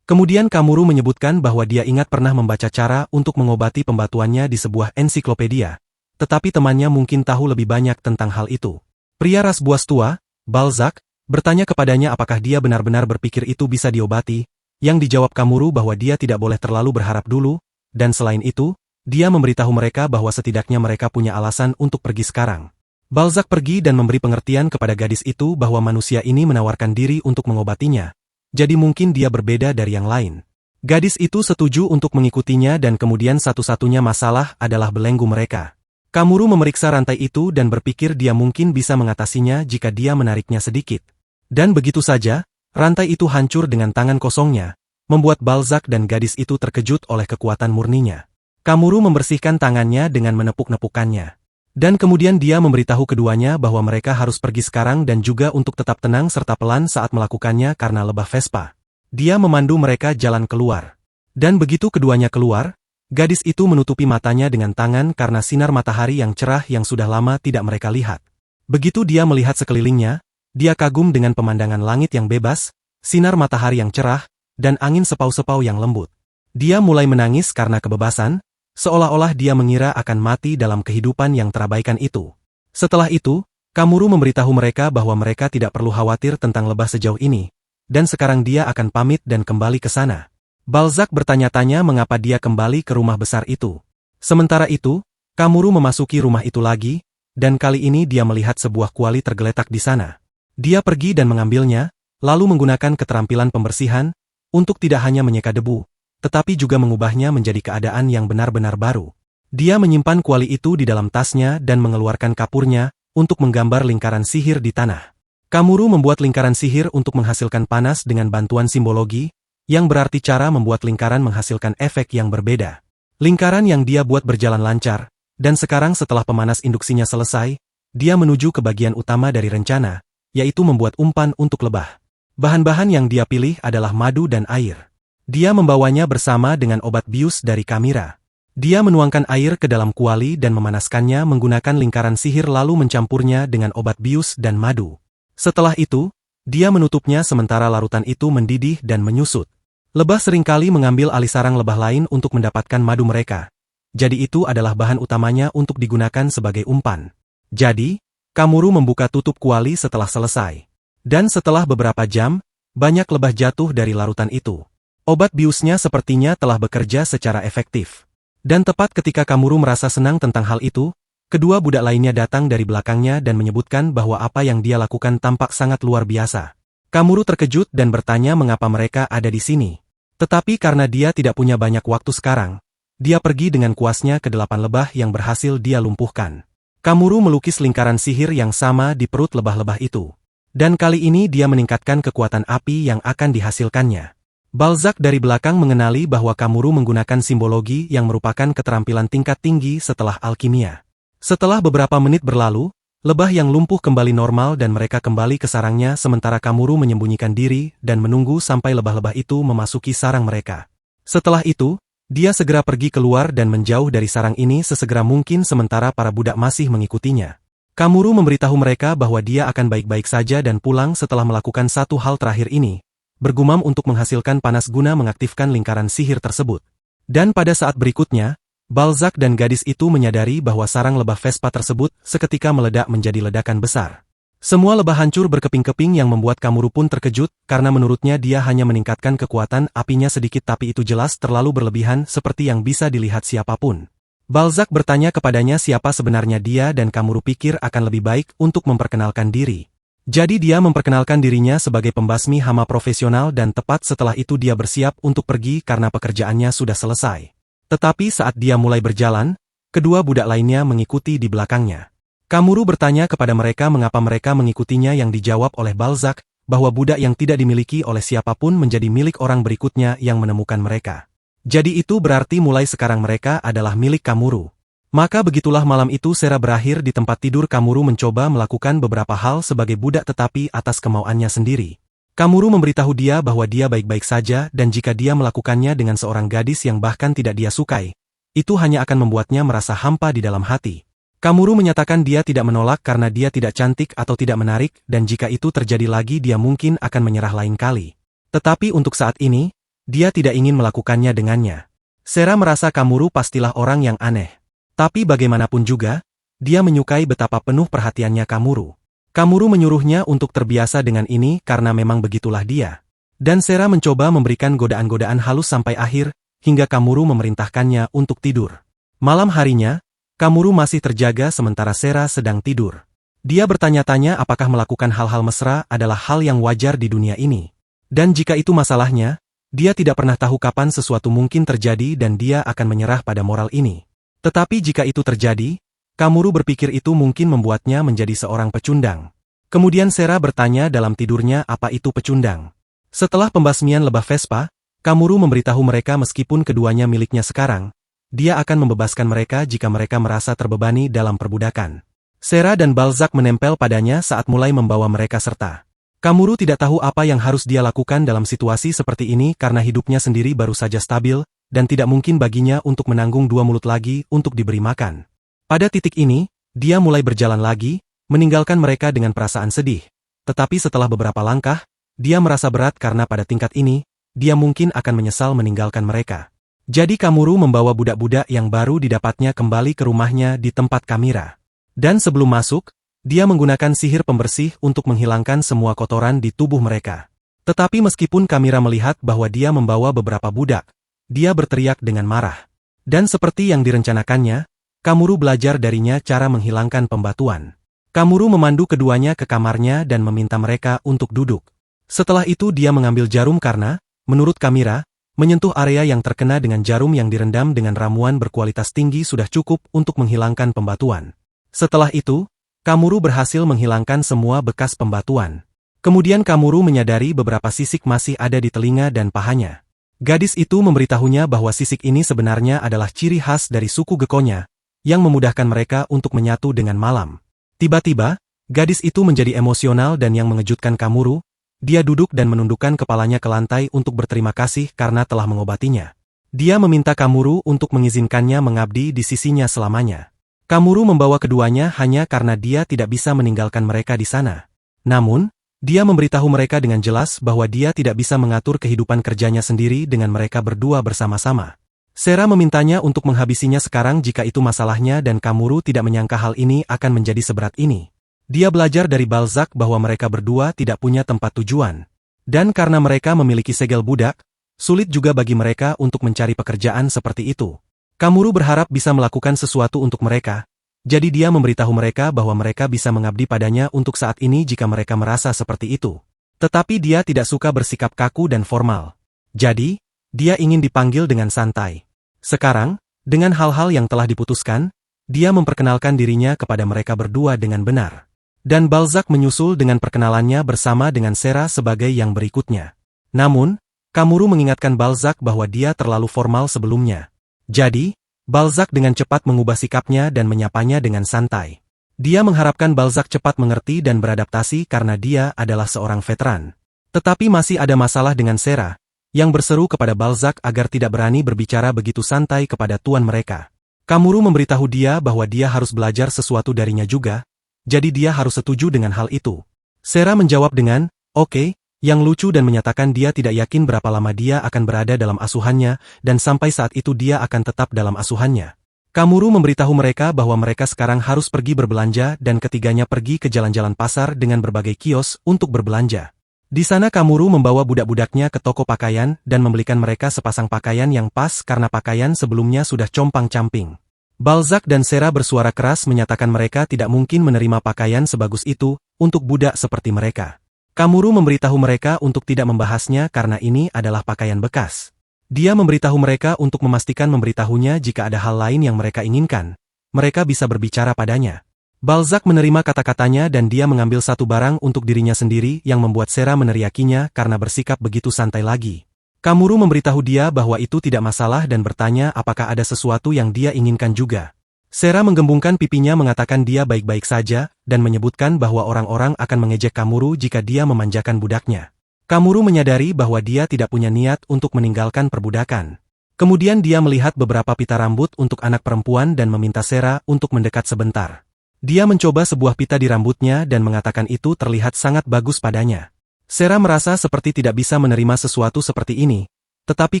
Speaker 1: Kemudian Kamuru menyebutkan bahwa dia ingat pernah membaca cara untuk mengobati pembatuannya di sebuah ensiklopedia. Tetapi temannya mungkin tahu lebih banyak tentang hal itu. Pria ras buas tua, Balzac, bertanya kepadanya apakah dia benar-benar berpikir itu bisa diobati, yang dijawab Kamuru bahwa dia tidak boleh terlalu berharap dulu, dan selain itu, dia memberitahu mereka bahwa setidaknya mereka punya alasan untuk pergi sekarang. Balzac pergi dan memberi pengertian kepada gadis itu bahwa manusia ini menawarkan diri untuk mengobatinya, jadi mungkin dia berbeda dari yang lain. Gadis itu setuju untuk mengikutinya dan kemudian satu-satunya masalah adalah belenggu mereka. Kamuru memeriksa rantai itu dan berpikir dia mungkin bisa mengatasinya jika dia menariknya sedikit. Dan begitu saja, rantai itu hancur dengan tangan kosongnya, membuat Balzac dan gadis itu terkejut oleh kekuatan murninya. Kamuru membersihkan tangannya dengan menepuk-nepukkannya. Dan kemudian dia memberitahu keduanya bahwa mereka harus pergi sekarang dan juga untuk tetap tenang serta pelan saat melakukannya karena lebah Vespa. Dia memandu mereka jalan keluar. Dan begitu keduanya keluar, gadis itu menutupi matanya dengan tangan karena sinar matahari yang cerah yang sudah lama tidak mereka lihat. Begitu dia melihat sekelilingnya, dia kagum dengan pemandangan langit yang bebas, sinar matahari yang cerah, dan angin sepau-sepau yang lembut. Dia mulai menangis karena kebebasan, seolah-olah dia mengira akan mati dalam kehidupan yang terabaikan itu. Setelah itu, Kamuru memberitahu mereka bahwa mereka tidak perlu khawatir tentang lebah sejauh ini, dan sekarang dia akan pamit dan kembali ke sana. Balzac bertanya-tanya mengapa dia kembali ke rumah besar itu. Sementara itu, Kamuru memasuki rumah itu lagi, dan kali ini dia melihat sebuah kuali tergeletak di sana. Dia pergi dan mengambilnya, lalu menggunakan keterampilan pembersihan, untuk tidak hanya menyeka debu, tetapi juga mengubahnya menjadi keadaan yang benar-benar baru. Dia menyimpan kuali itu di dalam tasnya dan mengeluarkan kapurnya, untuk menggambar lingkaran sihir di tanah. Kamuru membuat lingkaran sihir untuk menghasilkan panas dengan bantuan simbologi, yang berarti cara membuat lingkaran menghasilkan efek yang berbeda. Lingkaran yang dia buat berjalan lancar, dan sekarang setelah pemanas induksinya selesai, dia menuju ke bagian utama dari rencana, yaitu membuat umpan untuk lebah. Bahan-bahan yang dia pilih adalah madu dan air. Dia membawanya bersama dengan obat bius dari Kamira. Dia menuangkan air ke dalam kuali dan memanaskannya menggunakan lingkaran sihir lalu mencampurnya dengan obat bius dan madu. Setelah itu, dia menutupnya sementara larutan itu mendidih dan menyusut. Lebah seringkali mengambil alih sarang lebah lain untuk mendapatkan madu mereka. Jadi itu adalah bahan utamanya untuk digunakan sebagai umpan. Jadi, Kamuru membuka tutup kuali setelah selesai. Dan setelah beberapa jam, banyak lebah jatuh dari larutan itu. Obat biusnya sepertinya telah bekerja secara efektif. Dan tepat ketika Kamuru merasa senang tentang hal itu, kedua budak lainnya datang dari belakangnya dan menyebutkan bahwa apa yang dia lakukan tampak sangat luar biasa. Kamuru terkejut dan bertanya mengapa mereka ada di sini. Tetapi karena dia tidak punya banyak waktu sekarang, dia pergi dengan kuasnya ke 8 lebah yang berhasil dia lumpuhkan. Kamuru melukis lingkaran sihir yang sama di perut lebah-lebah itu. Dan kali ini dia meningkatkan kekuatan api yang akan dihasilkannya. Balzac dari belakang mengenali bahwa Kamuru menggunakan simbologi yang merupakan keterampilan tingkat tinggi setelah alkimia. Setelah beberapa menit berlalu, lebah yang lumpuh kembali normal dan mereka kembali ke sarangnya sementara Kamuru menyembunyikan diri dan menunggu sampai lebah-lebah itu memasuki sarang mereka. Setelah itu, dia segera pergi keluar dan menjauh dari sarang ini sesegera mungkin sementara para budak masih mengikutinya. Kamuru memberitahu mereka bahwa dia akan baik-baik saja dan pulang setelah melakukan satu hal terakhir ini, bergumam untuk menghasilkan panas guna mengaktifkan lingkaran sihir tersebut. Dan pada saat berikutnya, Balzac dan gadis itu menyadari bahwa sarang lebah Vespa tersebut seketika meledak menjadi ledakan besar. Semua lebah hancur berkeping-keping yang membuat Kamuru pun terkejut, karena menurutnya dia hanya meningkatkan kekuatan apinya sedikit tapi itu jelas terlalu berlebihan seperti yang bisa dilihat siapapun. Balzac bertanya kepadanya siapa sebenarnya dia dan Kamuru pikir akan lebih baik untuk memperkenalkan diri. Jadi dia memperkenalkan dirinya sebagai pembasmi hama profesional dan tepat setelah itu dia bersiap untuk pergi karena pekerjaannya sudah selesai. Tetapi saat dia mulai berjalan, kedua budak lainnya mengikuti di belakangnya. Kamuru bertanya kepada mereka mengapa mereka mengikutinya yang dijawab oleh Balzac, bahwa budak yang tidak dimiliki oleh siapapun menjadi milik orang berikutnya yang menemukan mereka. Jadi itu berarti mulai sekarang mereka adalah milik Kamuru. Maka begitulah malam itu Sera berakhir di tempat tidur. Kamuru mencoba melakukan beberapa hal sebagai budak tetapi atas kemauannya sendiri. Kamuru memberitahu dia bahwa dia baik-baik saja dan jika dia melakukannya dengan seorang gadis yang bahkan tidak dia sukai, itu hanya akan membuatnya merasa hampa di dalam hati. Kamuru menyatakan dia tidak menolak karena dia tidak cantik atau tidak menarik dan jika itu terjadi lagi dia mungkin akan menyerah lain kali. Tetapi untuk saat ini, dia tidak ingin melakukannya dengannya. Sera merasa Kamuru pastilah orang yang aneh. Tapi bagaimanapun juga, dia menyukai betapa penuh perhatiannya Kamuru. Kamuru menyuruhnya untuk terbiasa dengan ini karena memang begitulah dia. Dan Sera mencoba memberikan godaan-godaan halus sampai akhir, hingga Kamuru memerintahkannya untuk tidur. Malam harinya, Kamuru masih terjaga sementara Sera sedang tidur. Dia bertanya-tanya apakah melakukan hal-hal mesra adalah hal yang wajar di dunia ini. Dan jika itu masalahnya, dia tidak pernah tahu kapan sesuatu mungkin terjadi dan dia akan menyerah pada moral ini. Tetapi jika itu terjadi, Kamuru berpikir itu mungkin membuatnya menjadi seorang pecundang. Kemudian Sera bertanya dalam tidurnya apa itu pecundang. Setelah pembasmian lebah Vespa, Kamuru memberitahu mereka meskipun keduanya miliknya sekarang, dia akan membebaskan mereka jika mereka merasa terbebani dalam perbudakan. Sera dan Balzac menempel padanya saat mulai membawa mereka serta. Kamuru tidak tahu apa yang harus dia lakukan dalam situasi seperti ini karena hidupnya sendiri baru saja stabil, dan tidak mungkin baginya untuk menanggung dua mulut lagi untuk diberi makan. Pada titik ini, dia mulai berjalan lagi, meninggalkan mereka dengan perasaan sedih. Tetapi setelah beberapa langkah, dia merasa berat karena pada tingkat ini, dia mungkin akan menyesal meninggalkan mereka. Jadi Kamuru membawa budak-budak yang baru didapatnya kembali ke rumahnya di tempat Kamira. Dan sebelum masuk, dia menggunakan sihir pembersih untuk menghilangkan semua kotoran di tubuh mereka. Tetapi meskipun Kamira melihat bahwa dia membawa beberapa budak, dia berteriak dengan marah. Dan seperti yang direncanakannya, Kamuru belajar darinya cara menghilangkan pembatuan. Kamuru memandu keduanya ke kamarnya dan meminta mereka untuk duduk. Setelah itu dia mengambil jarum karena, menurut Kamira, menyentuh area yang terkena dengan jarum yang direndam dengan ramuan berkualitas tinggi sudah cukup untuk menghilangkan pembatuan. Setelah itu, Kamuru berhasil menghilangkan semua bekas pembatuan. Kemudian Kamuru menyadari beberapa sisik masih ada di telinga dan pahanya. Gadis itu memberitahunya bahwa sisik ini sebenarnya adalah ciri khas dari suku Gekonya, yang memudahkan mereka untuk menyatu dengan malam. Tiba-tiba, gadis itu menjadi emosional dan yang mengejutkan Kamuru, dia duduk dan menundukkan kepalanya ke lantai untuk berterima kasih karena telah mengobatinya. Dia meminta Kamuru untuk mengizinkannya mengabdi di sisinya selamanya. Kamuru membawa keduanya hanya karena dia tidak bisa meninggalkan mereka di sana. Namun, dia memberitahu mereka dengan jelas bahwa dia tidak bisa mengatur kehidupan kerjanya sendiri dengan mereka berdua bersama-sama. Sera memintanya untuk menghabisinya sekarang jika itu masalahnya dan Kamuru tidak menyangka hal ini akan menjadi seberat ini. Dia belajar dari Balzac bahwa mereka berdua tidak punya tempat tujuan. Dan karena mereka memiliki segel budak, sulit juga bagi mereka untuk mencari pekerjaan seperti itu. Kamuru berharap bisa melakukan sesuatu untuk mereka, jadi dia memberitahu mereka bahwa mereka bisa mengabdi padanya untuk saat ini jika mereka merasa seperti itu. Tetapi dia tidak suka bersikap kaku dan formal. Jadi, dia ingin dipanggil dengan santai. Sekarang, dengan hal-hal yang telah diputuskan, dia memperkenalkan dirinya kepada mereka berdua dengan benar. Dan Balzac menyusul dengan perkenalannya bersama dengan Sera sebagai yang berikutnya. Namun, Kamuru mengingatkan Balzac bahwa dia terlalu formal sebelumnya. Jadi, Balzac dengan cepat mengubah sikapnya dan menyapanya dengan santai. Dia mengharapkan Balzac cepat mengerti dan beradaptasi karena dia adalah seorang veteran. Tetapi masih ada masalah dengan Sera, yang berseru kepada Balzac agar tidak berani berbicara begitu santai kepada tuan mereka. Kamuru memberitahu dia bahwa dia harus belajar sesuatu darinya juga, jadi dia harus setuju dengan hal itu. Sera menjawab dengan, "Oke," yang lucu dan menyatakan dia tidak yakin berapa lama dia akan berada dalam asuhannya, dan sampai saat itu dia akan tetap dalam asuhannya. Kamuru memberitahu mereka bahwa mereka sekarang harus pergi berbelanja dan ketiganya pergi ke jalan-jalan pasar dengan berbagai kios untuk berbelanja. Di sana Kamuru membawa budak-budaknya ke toko pakaian dan membelikan mereka sepasang pakaian yang pas karena pakaian sebelumnya sudah compang-camping. Balzac dan Sera bersuara keras menyatakan mereka tidak mungkin menerima pakaian sebagus itu untuk budak seperti mereka. Kamuru memberitahu mereka untuk tidak membahasnya karena ini adalah pakaian bekas. Dia memberitahu mereka untuk memastikan memberitahunya jika ada hal lain yang mereka inginkan. Mereka bisa berbicara padanya. Balzac menerima kata-katanya dan dia mengambil satu barang untuk dirinya sendiri yang membuat Sera meneriakinya karena bersikap begitu santai lagi. Kamuru memberitahu dia bahwa itu tidak masalah dan bertanya apakah ada sesuatu yang dia inginkan juga. Sera menggembungkan pipinya mengatakan dia baik-baik saja dan menyebutkan bahwa orang-orang akan mengejek Kamuru jika dia memanjakan budaknya. Kamuru menyadari bahwa dia tidak punya niat untuk meninggalkan perbudakan. Kemudian dia melihat beberapa pita rambut untuk anak perempuan dan meminta Sera untuk mendekat sebentar. Dia mencoba sebuah pita di rambutnya dan mengatakan itu terlihat sangat bagus padanya. Sera merasa seperti tidak bisa menerima sesuatu seperti ini, tetapi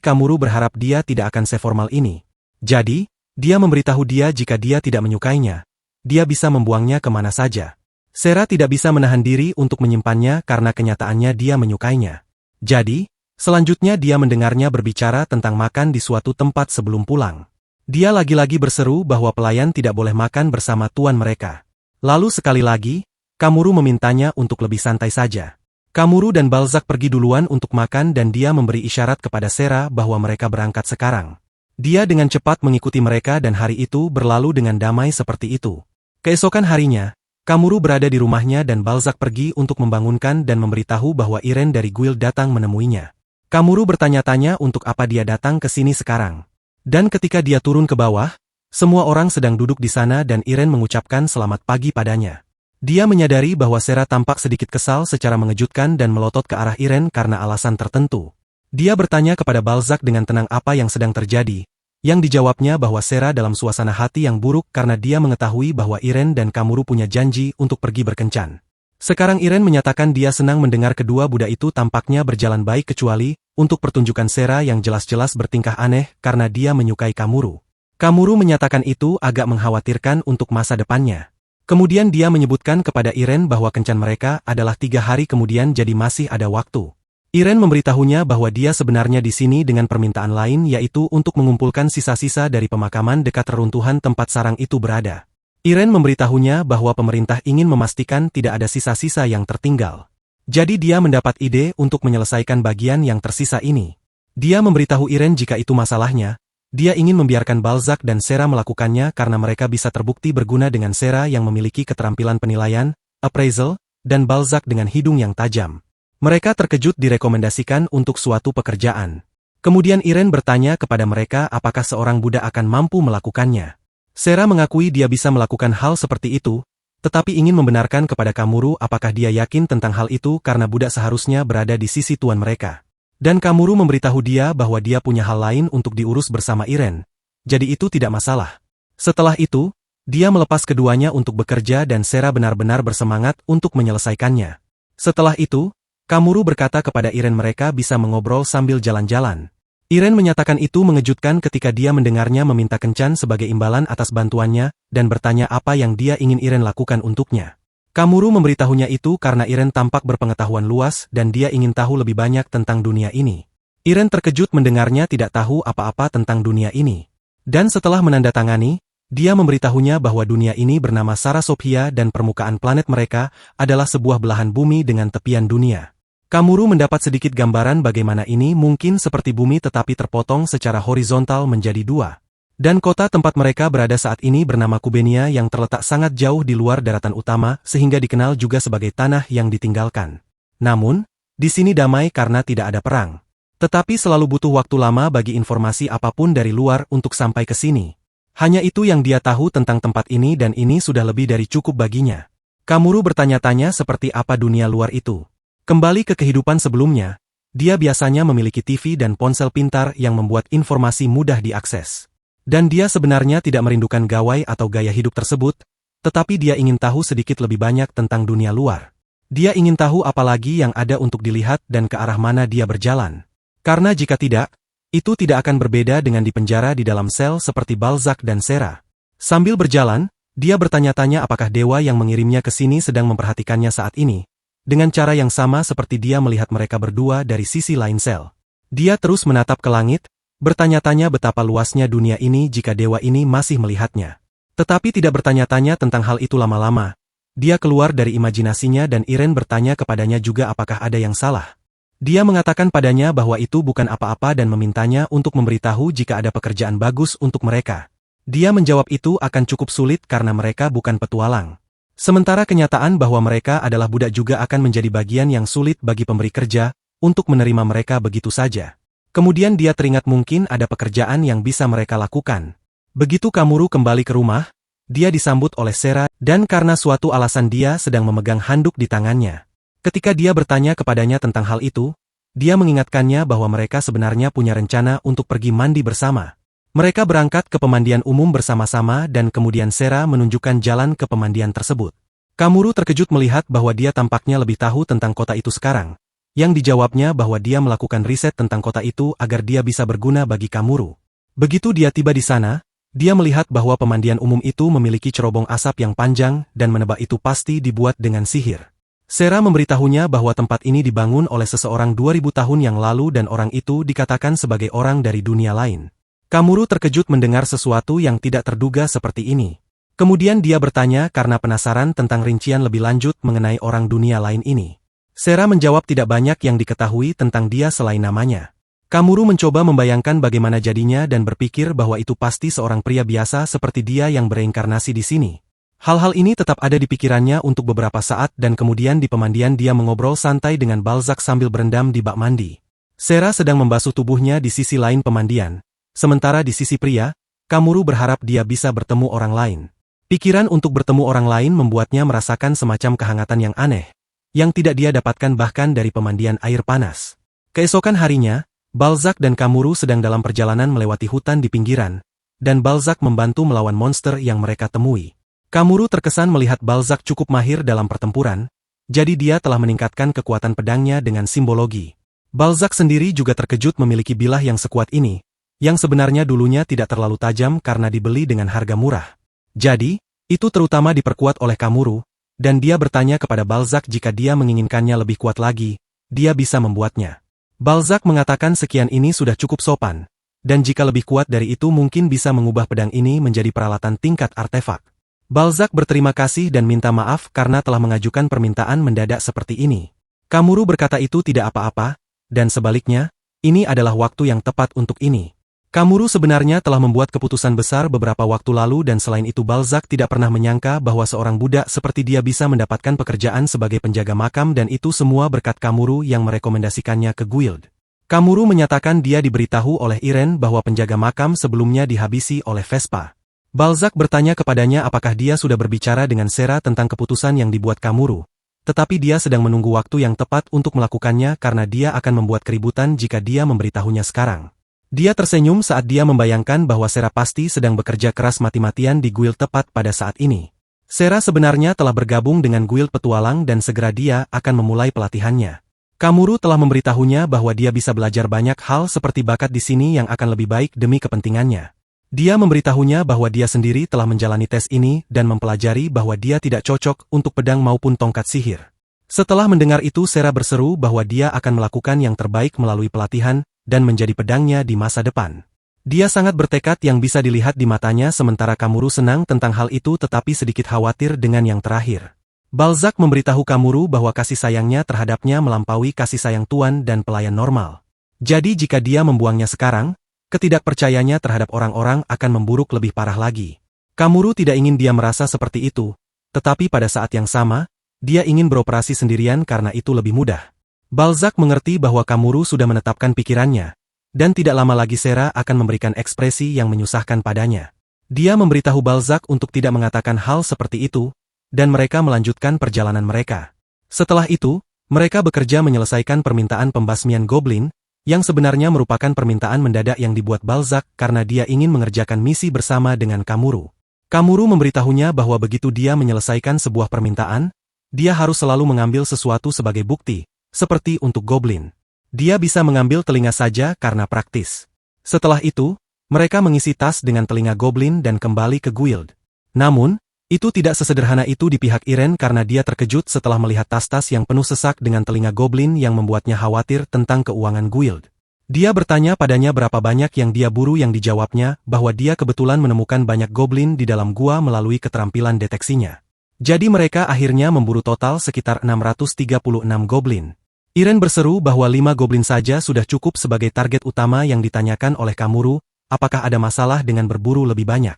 Speaker 1: Kamuru berharap dia tidak akan seformal ini. Jadi, dia memberitahu dia jika dia tidak menyukainya, dia bisa membuangnya kemana saja. Sera tidak bisa menahan diri untuk menyimpannya karena kenyataannya dia menyukainya. Jadi, selanjutnya dia mendengarnya berbicara tentang makan di suatu tempat sebelum pulang. Dia lagi-lagi berseru bahwa pelayan tidak boleh makan bersama tuan mereka. Lalu sekali lagi, Kamuru memintanya untuk lebih santai saja. Kamuru dan Balzac pergi duluan untuk makan dan dia memberi isyarat kepada Sera bahwa mereka berangkat sekarang. Dia dengan cepat mengikuti mereka dan hari itu berlalu dengan damai seperti itu. Keesokan harinya, Kamuru berada di rumahnya dan Balzac pergi untuk membangunkan dan memberitahu bahwa Irene dari Guild datang menemuinya. Kamuru bertanya-tanya untuk apa dia datang ke sini sekarang. Dan ketika dia turun ke bawah, semua orang sedang duduk di sana dan Irene mengucapkan selamat pagi padanya. Dia menyadari bahwa Sera tampak sedikit kesal secara mengejutkan dan melotot ke arah Irene karena alasan tertentu. Dia bertanya kepada Balzac dengan tenang apa yang sedang terjadi, yang dijawabnya bahwa Sera dalam suasana hati yang buruk karena dia mengetahui bahwa Irene dan Kamuru punya janji untuk pergi berkencan. Sekarang Irene menyatakan dia senang mendengar kedua budak itu tampaknya berjalan baik kecuali untuk pertunjukan Sera yang jelas-jelas bertingkah aneh karena dia menyukai Kamuru. Kamuru menyatakan itu agak mengkhawatirkan untuk masa depannya. Kemudian dia menyebutkan kepada Irene bahwa kencan mereka adalah 3 hari kemudian jadi masih ada waktu. Irene memberitahunya bahwa dia sebenarnya di sini dengan permintaan lain yaitu untuk mengumpulkan sisa-sisa dari pemakaman dekat reruntuhan tempat sarang itu berada. Irene memberitahunya bahwa pemerintah ingin memastikan tidak ada sisa-sisa yang tertinggal. Jadi dia mendapat ide untuk menyelesaikan bagian yang tersisa ini. Dia memberitahu Irene jika itu masalahnya, dia ingin membiarkan Balzac dan Sera melakukannya karena mereka bisa terbukti berguna dengan Sera yang memiliki keterampilan penilaian, appraisal, dan Balzac dengan hidung yang tajam. Mereka terkejut direkomendasikan untuk suatu pekerjaan. Kemudian Irene bertanya kepada mereka apakah seorang budak akan mampu melakukannya. Sera mengakui dia bisa melakukan hal seperti itu, tetapi ingin membenarkan kepada Kamuru apakah dia yakin tentang hal itu karena budak seharusnya berada di sisi tuan mereka. Dan Kamuru memberitahu dia bahwa dia punya hal lain untuk diurus bersama Irene, jadi itu tidak masalah. Setelah itu, dia melepas keduanya untuk bekerja dan Sera benar-benar bersemangat untuk menyelesaikannya. Setelah itu, Kamuru berkata kepada Irene mereka bisa mengobrol sambil jalan-jalan. Irene menyatakan itu mengejutkan ketika dia mendengarnya meminta kencan sebagai imbalan atas bantuannya dan bertanya apa yang dia ingin Irene lakukan untuknya. Kamuru memberitahunya itu karena Irene tampak berpengetahuan luas dan dia ingin tahu lebih banyak tentang dunia ini. Irene terkejut mendengarnya tidak tahu apa-apa tentang dunia ini. Dan setelah menandatangani, dia memberitahunya bahwa dunia ini bernama Sarasopia dan permukaan planet mereka adalah sebuah belahan bumi dengan tepian dunia. Kamuru mendapat sedikit gambaran bagaimana ini mungkin seperti bumi tetapi terpotong secara horizontal menjadi 2. Dan kota tempat mereka berada saat ini bernama Kubenia yang terletak sangat jauh di luar daratan utama sehingga dikenal juga sebagai tanah yang ditinggalkan. Namun, di sini damai karena tidak ada perang. Tetapi selalu butuh waktu lama bagi informasi apapun dari luar untuk sampai ke sini. Hanya itu yang dia tahu tentang tempat ini dan ini sudah lebih dari cukup baginya. Kamuru bertanya-tanya seperti apa dunia luar itu. Kembali ke kehidupan sebelumnya, dia biasanya memiliki TV dan ponsel pintar yang membuat informasi mudah diakses. Dan dia sebenarnya tidak merindukan gawai atau gaya hidup tersebut, tetapi dia ingin tahu sedikit lebih banyak tentang dunia luar. Dia ingin tahu apa lagi yang ada untuk dilihat dan ke arah mana dia berjalan. Karena jika tidak, itu tidak akan berbeda dengan di penjara di dalam sel seperti Balzac dan Sera. Sambil berjalan, dia bertanya-tanya apakah dewa yang mengirimnya ke sini sedang memperhatikannya saat ini, dengan cara yang sama seperti dia melihat mereka berdua dari sisi lain sel. Dia terus menatap ke langit, bertanya-tanya betapa luasnya dunia ini jika dewa ini masih melihatnya. Tetapi tidak bertanya-tanya tentang hal itu lama-lama. Dia keluar dari imajinasinya dan Irene bertanya kepadanya juga apakah ada yang salah. Dia mengatakan padanya bahwa itu bukan apa-apa dan memintanya untuk memberitahu jika ada pekerjaan bagus untuk mereka. Dia menjawab itu akan cukup sulit karena mereka bukan petualang. Sementara kenyataan bahwa mereka adalah budak juga akan menjadi bagian yang sulit bagi pemberi kerja untuk menerima mereka begitu saja. Kemudian dia teringat mungkin ada pekerjaan yang bisa mereka lakukan. Begitu Kamuru kembali ke rumah, dia disambut oleh Sera dan karena suatu alasan dia sedang memegang handuk di tangannya. Ketika dia bertanya kepadanya tentang hal itu, dia mengingatkannya bahwa mereka sebenarnya punya rencana untuk pergi mandi bersama. Mereka berangkat ke pemandian umum bersama-sama dan kemudian Sera menunjukkan jalan ke pemandian tersebut. Kamuru terkejut melihat bahwa dia tampaknya lebih tahu tentang kota itu sekarang. Yang dijawabnya bahwa dia melakukan riset tentang kota itu agar dia bisa berguna bagi Kamuru. Begitu dia tiba di sana, dia melihat bahwa pemandian umum itu memiliki cerobong asap yang panjang dan menebak itu pasti dibuat dengan sihir. Sera memberitahunya bahwa tempat ini dibangun oleh seseorang 2000 tahun yang lalu dan orang itu dikatakan sebagai orang dari dunia lain. Kamuru terkejut mendengar sesuatu yang tidak terduga seperti ini. Kemudian dia bertanya karena penasaran tentang rincian lebih lanjut mengenai orang dunia lain ini. Sera menjawab tidak banyak yang diketahui tentang dia selain namanya. Kamuru mencoba membayangkan bagaimana jadinya dan berpikir bahwa itu pasti seorang pria biasa seperti dia yang bereinkarnasi di sini. Hal-hal ini tetap ada di pikirannya untuk beberapa saat dan kemudian di pemandian dia mengobrol santai dengan Balzac sambil berendam di bak mandi. Sera sedang membasuh tubuhnya di sisi lain pemandian. Sementara di sisi pria, Kamuru berharap dia bisa bertemu orang lain. Pikiran untuk bertemu orang lain membuatnya merasakan semacam kehangatan yang aneh, yang tidak dia dapatkan bahkan dari pemandian air panas. Keesokan harinya, Balzac dan Kamuru sedang dalam perjalanan melewati hutan di pinggiran, dan Balzac membantu melawan monster yang mereka temui. Kamuru terkesan melihat Balzac cukup mahir dalam pertempuran, jadi dia telah meningkatkan kekuatan pedangnya dengan simbologi. Balzac sendiri juga terkejut memiliki bilah yang sekuat ini, yang sebenarnya dulunya tidak terlalu tajam karena dibeli dengan harga murah. Jadi, itu terutama diperkuat oleh Kamuru, dan dia bertanya kepada Balzac jika dia menginginkannya lebih kuat lagi, dia bisa membuatnya. Balzac mengatakan sekian ini sudah cukup sopan, dan jika lebih kuat dari itu mungkin bisa mengubah pedang ini menjadi peralatan tingkat artefak. Balzac berterima kasih dan minta maaf karena telah mengajukan permintaan mendadak seperti ini. Kamuru berkata itu tidak apa-apa, dan sebaliknya, ini adalah waktu yang tepat untuk ini. Kamuru sebenarnya telah membuat keputusan besar beberapa waktu lalu dan selain itu Balzac tidak pernah menyangka bahwa seorang budak seperti dia bisa mendapatkan pekerjaan sebagai penjaga makam dan itu semua berkat Kamuru yang merekomendasikannya ke guild. Kamuru menyatakan dia diberitahu oleh Irene bahwa penjaga makam sebelumnya dihabisi oleh Vespa. Balzac bertanya kepadanya apakah dia sudah berbicara dengan Sera tentang keputusan yang dibuat Kamuru. Tetapi dia sedang menunggu waktu yang tepat untuk melakukannya karena dia akan membuat keributan jika dia memberitahunya sekarang. Dia tersenyum saat dia membayangkan bahwa Sera pasti sedang bekerja keras mati-matian di guild tepat pada saat ini. Sera sebenarnya telah bergabung dengan guild petualang dan segera dia akan memulai pelatihannya. Kamuru telah memberitahunya bahwa dia bisa belajar banyak hal seperti bakat di sini yang akan lebih baik demi kepentingannya. Dia memberitahunya bahwa dia sendiri telah menjalani tes ini dan mempelajari bahwa dia tidak cocok untuk pedang maupun tongkat sihir. Setelah mendengar itu Sera berseru bahwa dia akan melakukan yang terbaik melalui pelatihan dan menjadi pedangnya di masa depan. Dia sangat bertekad yang bisa dilihat di matanya sementara Kamuru senang tentang hal itu tetapi sedikit khawatir dengan yang terakhir. Balzac memberitahu Kamuru bahwa kasih sayangnya terhadapnya melampaui kasih sayang tuan dan pelayan normal. Jadi jika dia membuangnya sekarang, ketidakpercayanya terhadap orang-orang akan memburuk lebih parah lagi. Kamuru tidak ingin dia merasa seperti itu, tetapi pada saat yang sama, dia ingin beroperasi sendirian karena itu lebih mudah. Balzac mengerti bahwa Kamuru sudah menetapkan pikirannya, dan tidak lama lagi Sera akan memberikan ekspresi yang menyusahkan padanya. Dia memberitahu Balzac untuk tidak mengatakan hal seperti itu, dan mereka melanjutkan perjalanan mereka. Setelah itu, mereka bekerja menyelesaikan permintaan pembasmian goblin, yang sebenarnya merupakan permintaan mendadak yang dibuat Balzac karena dia ingin mengerjakan misi bersama dengan Kamuru. Kamuru memberitahunya bahwa begitu dia menyelesaikan sebuah permintaan, dia harus selalu mengambil sesuatu sebagai bukti, seperti untuk goblin. Dia bisa mengambil telinga saja karena praktis. Setelah itu, Mereka mengisi tas dengan telinga goblin dan kembali ke guild. Namun, itu tidak sesederhana itu di pihak Iren karena dia terkejut setelah melihat tas-tas yang penuh sesak dengan telinga goblin yang membuatnya khawatir tentang keuangan guild. Dia bertanya padanya berapa banyak yang dia buru yang dijawabnya bahwa dia kebetulan menemukan banyak goblin di dalam gua melalui keterampilan deteksinya. Jadi mereka akhirnya memburu total sekitar 636 goblin. Iren berseru bahwa 5 goblin saja sudah cukup sebagai target utama yang ditanyakan oleh Kamuru, apakah ada masalah dengan berburu lebih banyak.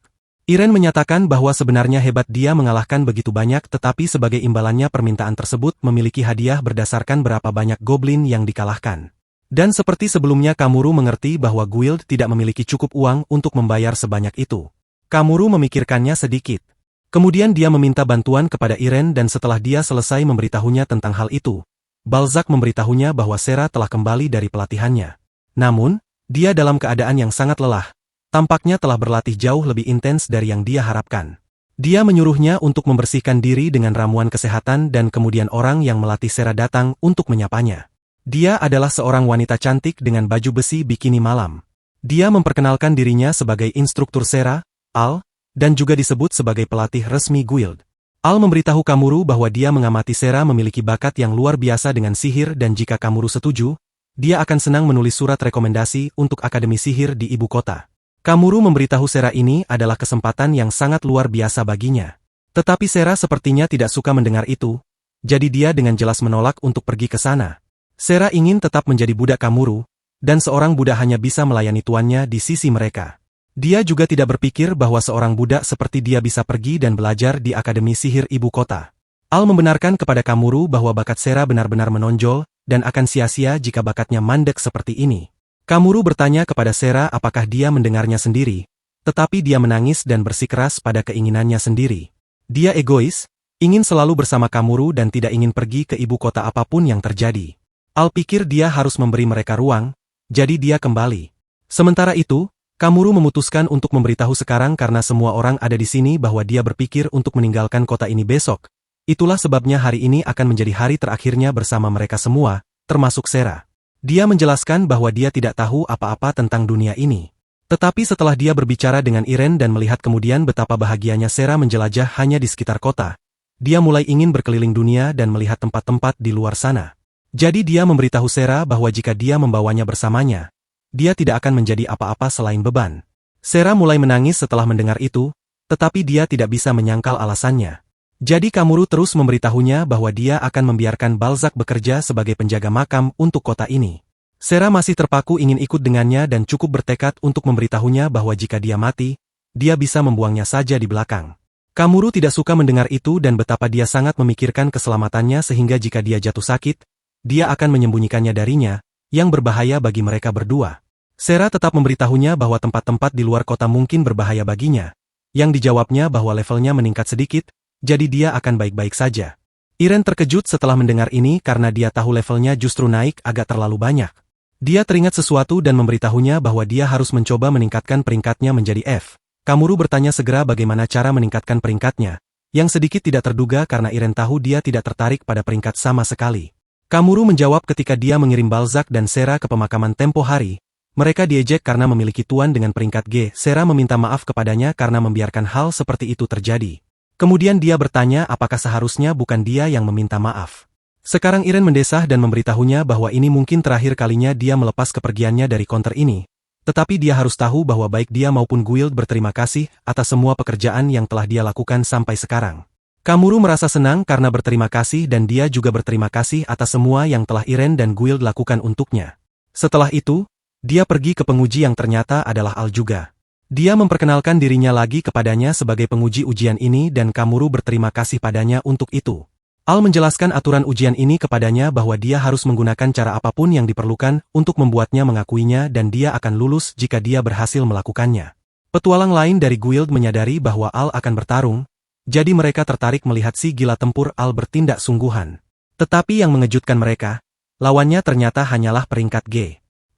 Speaker 1: Iren menyatakan bahwa sebenarnya hebat dia mengalahkan begitu banyak tetapi sebagai imbalannya permintaan tersebut memiliki hadiah berdasarkan berapa banyak goblin yang dikalahkan. Dan seperti sebelumnya Kamuru mengerti bahwa guild tidak memiliki cukup uang untuk membayar sebanyak itu. Kamuru memikirkannya sedikit. Kemudian dia meminta bantuan kepada Iren dan setelah dia selesai memberitahunya tentang hal itu, Balzac memberitahunya bahwa Sera telah kembali dari pelatihannya. Namun, dia dalam keadaan yang sangat lelah. Tampaknya telah berlatih jauh lebih intens dari yang dia harapkan. Dia menyuruhnya untuk membersihkan diri dengan ramuan kesehatan dan kemudian orang yang melatih Sera datang untuk menyapanya. Dia adalah seorang wanita cantik dengan baju besi bikini malam. Dia memperkenalkan dirinya sebagai instruktur Sera, Al, dan juga disebut sebagai pelatih resmi guild. Al memberitahu Kamuru bahwa dia mengamati Sera memiliki bakat yang luar biasa dengan sihir dan jika Kamuru setuju, dia akan senang menulis surat rekomendasi untuk Akademi Sihir di ibu kota. Kamuru memberitahu Sera ini adalah kesempatan yang sangat luar biasa baginya. Tetapi Sera sepertinya tidak suka mendengar itu, jadi dia dengan jelas menolak untuk pergi ke sana. Sera ingin tetap menjadi budak Kamuru, dan seorang budak hanya bisa melayani tuannya di sisi mereka. Dia juga tidak berpikir bahwa seorang budak seperti dia bisa pergi dan belajar di Akademi Sihir ibu kota. Al membenarkan kepada Kamuru bahwa bakat Sera benar-benar menonjol, dan akan sia-sia jika bakatnya mandek seperti ini. Kamuru bertanya kepada Sera apakah dia mendengarnya sendiri, tetapi dia menangis dan bersikeras pada keinginannya sendiri. Dia egois, ingin selalu bersama Kamuru dan tidak ingin pergi ke ibu kota apapun yang terjadi. Al pikir dia harus memberi mereka ruang, jadi dia kembali. Sementara itu, Kamuru memutuskan untuk memberitahu sekarang karena semua orang ada di sini bahwa dia berpikir untuk meninggalkan kota ini besok. Itulah sebabnya hari ini akan menjadi hari terakhirnya bersama mereka semua, termasuk Sera. Dia menjelaskan bahwa dia tidak tahu apa-apa tentang dunia ini. Tetapi setelah dia berbicara dengan Iren dan melihat kemudian betapa bahagianya Sera menjelajah hanya di sekitar kota, dia mulai ingin berkeliling dunia dan melihat tempat-tempat di luar sana. Jadi dia memberitahu Sera bahwa jika dia membawanya bersamanya, dia tidak akan menjadi apa-apa selain beban. Sera mulai menangis setelah mendengar itu, tetapi dia tidak bisa menyangkal alasannya. Jadi Kamuru terus memberitahunya bahwa dia akan membiarkan Balzac bekerja sebagai penjaga makam untuk kota ini. Sera masih terpaku ingin ikut dengannya dan cukup bertekad untuk memberitahunya bahwa jika dia mati, dia bisa membuangnya saja di belakang. Kamuru tidak suka mendengar itu dan betapa dia sangat memikirkan keselamatannya sehingga jika dia jatuh sakit, dia akan menyembunyikannya darinya, yang berbahaya bagi mereka berdua. Sera tetap memberitahunya bahwa tempat-tempat di luar kota mungkin berbahaya baginya, yang dijawabnya bahwa levelnya meningkat sedikit, jadi dia akan baik-baik saja. Iren terkejut setelah mendengar ini karena dia tahu levelnya justru naik agak terlalu banyak. Dia teringat sesuatu dan memberitahunya bahwa dia harus mencoba meningkatkan peringkatnya menjadi F. Kamuru bertanya segera bagaimana cara meningkatkan peringkatnya, yang sedikit tidak terduga karena Iren tahu dia tidak tertarik pada peringkat sama sekali. Kamuru menjawab ketika dia mengirim Balzac dan Sera ke pemakaman tempo hari. Mereka diejek karena memiliki tuan dengan peringkat G. Sera meminta maaf kepadanya karena membiarkan hal seperti itu terjadi. Kemudian dia bertanya apakah seharusnya bukan dia yang meminta maaf. Sekarang Iren mendesah dan memberitahunya bahwa ini mungkin terakhir kalinya dia melepas kepergiannya dari counter ini. Tetapi dia harus tahu bahwa baik dia maupun guild berterima kasih atas semua pekerjaan yang telah dia lakukan sampai sekarang. Kamuru merasa senang karena berterima kasih dan dia juga berterima kasih atas semua yang telah Iren dan guild lakukan untuknya. Setelah itu, dia pergi ke penguji yang ternyata adalah Al juga. Dia memperkenalkan dirinya lagi kepadanya sebagai penguji ujian ini dan Kamuru berterima kasih padanya untuk itu. Al menjelaskan aturan ujian ini kepadanya bahwa dia harus menggunakan cara apapun yang diperlukan untuk membuatnya mengakuinya dan dia akan lulus jika dia berhasil melakukannya. Petualang lain dari guild menyadari bahwa Al akan bertarung, jadi mereka tertarik melihat si gila tempur Al bertindak sungguhan. Tetapi yang mengejutkan mereka, lawannya ternyata hanyalah peringkat G.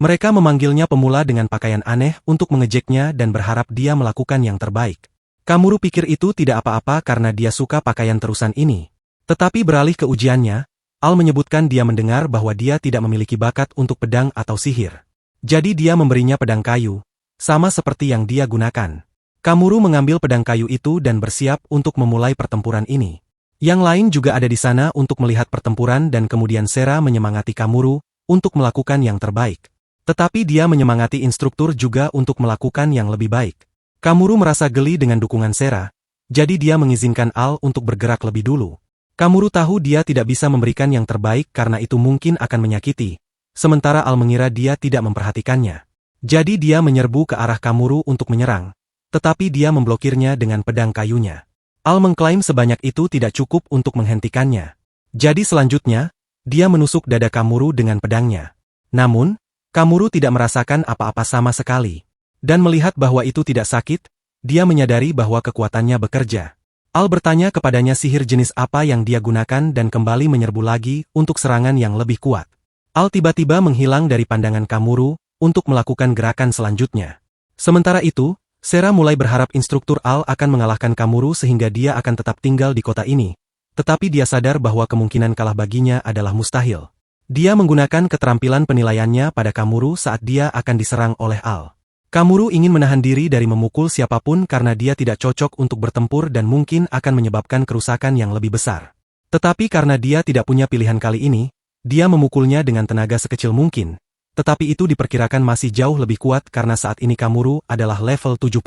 Speaker 1: Mereka memanggilnya pemula dengan pakaian aneh untuk mengejeknya dan berharap dia melakukan yang terbaik. Kamuru pikir itu tidak apa-apa karena dia suka pakaian terusan ini. Tetapi beralih ke ujiannya, Al menyebutkan dia mendengar bahwa dia tidak memiliki bakat untuk pedang atau sihir. Jadi dia memberinya pedang kayu, sama seperti yang dia gunakan. Kamuru mengambil pedang kayu itu dan bersiap untuk memulai pertempuran ini. Yang lain juga ada di sana untuk melihat pertempuran dan kemudian Sera menyemangati Kamuru untuk melakukan yang terbaik. Tetapi dia menyemangati instruktur juga untuk melakukan yang lebih baik. Kamuru merasa geli dengan dukungan Sera, jadi dia mengizinkan Al untuk bergerak lebih dulu. Kamuru tahu dia tidak bisa memberikan yang terbaik karena itu mungkin akan menyakiti, sementara Al mengira dia tidak memperhatikannya. Jadi dia menyerbu ke arah Kamuru untuk menyerang, tetapi dia memblokirnya dengan pedang kayunya. Al mengklaim sebanyak itu tidak cukup untuk menghentikannya. Jadi selanjutnya, dia menusuk dada Kamuru dengan pedangnya. Namun, Kamuru tidak merasakan apa-apa sama sekali. Dan melihat bahwa itu tidak sakit, dia menyadari bahwa kekuatannya bekerja. Al bertanya kepadanya sihir jenis apa yang dia gunakan dan kembali menyerbu lagi untuk serangan yang lebih kuat. Al tiba-tiba menghilang dari pandangan Kamuru untuk melakukan gerakan selanjutnya. Sementara itu, Sera mulai berharap instruktur Al akan mengalahkan Kamuru sehingga dia akan tetap tinggal di kota ini. Tetapi dia sadar bahwa kemungkinan kalah baginya adalah mustahil. Dia menggunakan keterampilan penilaiannya pada Kamuru saat dia akan diserang oleh Al. Kamuru ingin menahan diri dari memukul siapapun karena dia tidak cocok untuk bertempur dan mungkin akan menyebabkan kerusakan yang lebih besar. Tetapi karena dia tidak punya pilihan kali ini, dia memukulnya dengan tenaga sekecil mungkin. Tetapi itu diperkirakan masih jauh lebih kuat karena saat ini Kamuru adalah level 70.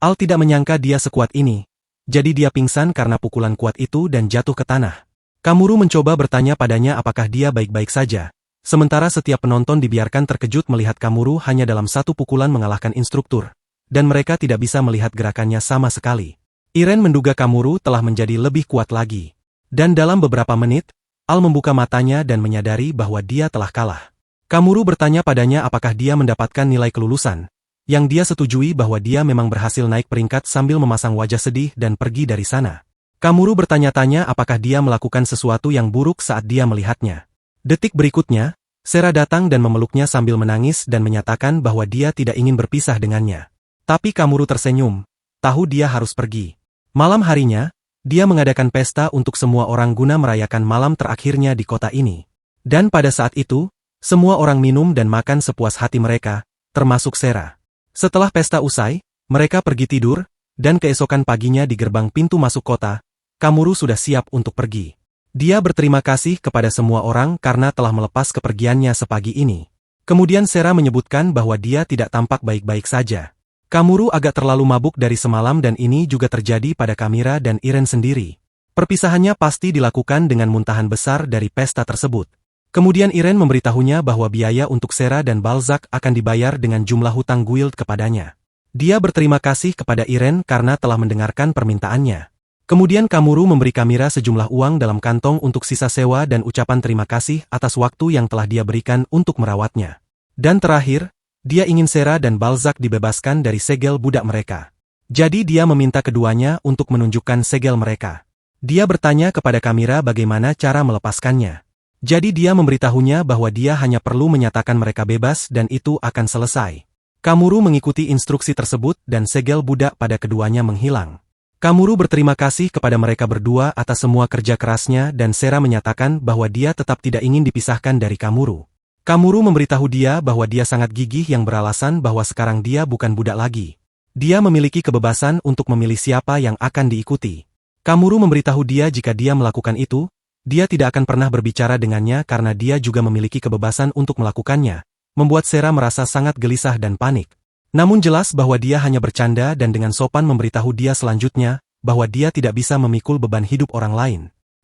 Speaker 1: Al tidak menyangka dia sekuat ini, jadi dia pingsan karena pukulan kuat itu dan jatuh ke tanah. Kamuru mencoba bertanya padanya apakah dia baik-baik saja, sementara setiap penonton dibiarkan terkejut melihat Kamuru hanya dalam satu pukulan mengalahkan instruktur, dan mereka tidak bisa melihat gerakannya sama sekali. Iren menduga Kamuru telah menjadi lebih kuat lagi. Dan dalam beberapa menit, Al membuka matanya dan menyadari bahwa dia telah kalah. Kamuru bertanya padanya apakah dia mendapatkan nilai kelulusan, yang dia setujui bahwa dia memang berhasil naik peringkat sambil memasang wajah sedih dan pergi dari sana. Kamuru bertanya-tanya apakah dia melakukan sesuatu yang buruk saat dia melihatnya. Detik berikutnya, Sera datang dan memeluknya sambil menangis dan menyatakan bahwa dia tidak ingin berpisah dengannya. Tapi Kamuru tersenyum, tahu dia harus pergi. Malam harinya, dia mengadakan pesta untuk semua orang guna merayakan malam terakhirnya di kota ini. Dan pada saat itu, semua orang minum dan makan sepuas hati mereka, termasuk Sera. Setelah pesta usai, mereka pergi tidur, dan keesokan paginya di gerbang pintu masuk kota, Kamuru sudah siap untuk pergi. Dia berterima kasih kepada semua orang karena telah melepas kepergiannya sepagi ini. Kemudian Sera menyebutkan bahwa dia tidak tampak baik-baik saja. Kamuru agak terlalu mabuk dari semalam dan ini juga terjadi pada Kamira dan Iren sendiri. Perpisahannya pasti dilakukan dengan muntahan besar dari pesta tersebut. Kemudian Iren memberitahunya bahwa biaya untuk Sera dan Balzac akan dibayar dengan jumlah hutang guild kepadanya. Dia berterima kasih kepada Iren karena telah mendengarkan permintaannya. Kemudian Kamuru memberi Kamira sejumlah uang dalam kantong untuk sisa sewa dan ucapan terima kasih atas waktu yang telah dia berikan untuk merawatnya. Dan terakhir, dia ingin Sera dan Balzac dibebaskan dari segel budak mereka. Jadi dia meminta keduanya untuk menunjukkan segel mereka. Dia bertanya kepada Kamira bagaimana cara melepaskannya. Jadi dia memberitahunya bahwa dia hanya perlu menyatakan mereka bebas dan itu akan selesai. Kamuru mengikuti instruksi tersebut dan segel budak pada keduanya menghilang. Kamuru berterima kasih kepada mereka berdua atas semua kerja kerasnya dan Sera menyatakan bahwa dia tetap tidak ingin dipisahkan dari Kamuru. Kamuru memberitahu dia bahwa dia sangat gigih yang beralasan bahwa sekarang dia bukan budak lagi. Dia memiliki kebebasan untuk memilih siapa yang akan diikuti. Kamuru memberitahu dia jika dia melakukan itu, dia tidak akan pernah berbicara dengannya karena dia juga memiliki kebebasan untuk melakukannya, membuat Sera merasa sangat gelisah dan panik. Namun jelas bahwa dia hanya bercanda dan dengan sopan memberitahu dia selanjutnya, bahwa dia tidak bisa memikul beban hidup orang lain.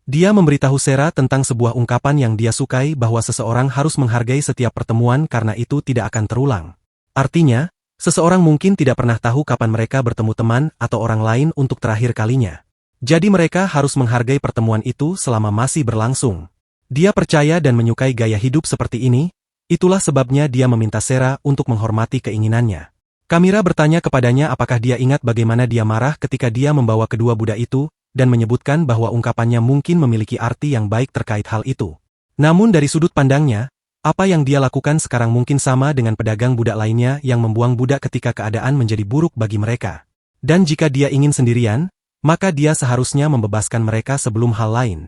Speaker 1: Dia memberitahu Sera tentang sebuah ungkapan yang dia sukai bahwa seseorang harus menghargai setiap pertemuan karena itu tidak akan terulang. Artinya, seseorang mungkin tidak pernah tahu kapan mereka bertemu teman atau orang lain untuk terakhir kalinya. Jadi mereka harus menghargai pertemuan itu selama masih berlangsung. Dia percaya dan menyukai gaya hidup seperti ini, itulah sebabnya dia meminta Sera untuk menghormati keinginannya. Kamira bertanya kepadanya apakah dia ingat bagaimana dia marah ketika dia membawa kedua budak itu, dan menyebutkan bahwa ungkapannya mungkin memiliki arti yang baik terkait hal itu. Namun dari sudut pandangnya, apa yang dia lakukan sekarang mungkin sama dengan pedagang budak lainnya yang membuang budak ketika keadaan menjadi buruk bagi mereka. Dan jika dia ingin sendirian, maka dia seharusnya membebaskan mereka sebelum hal lain.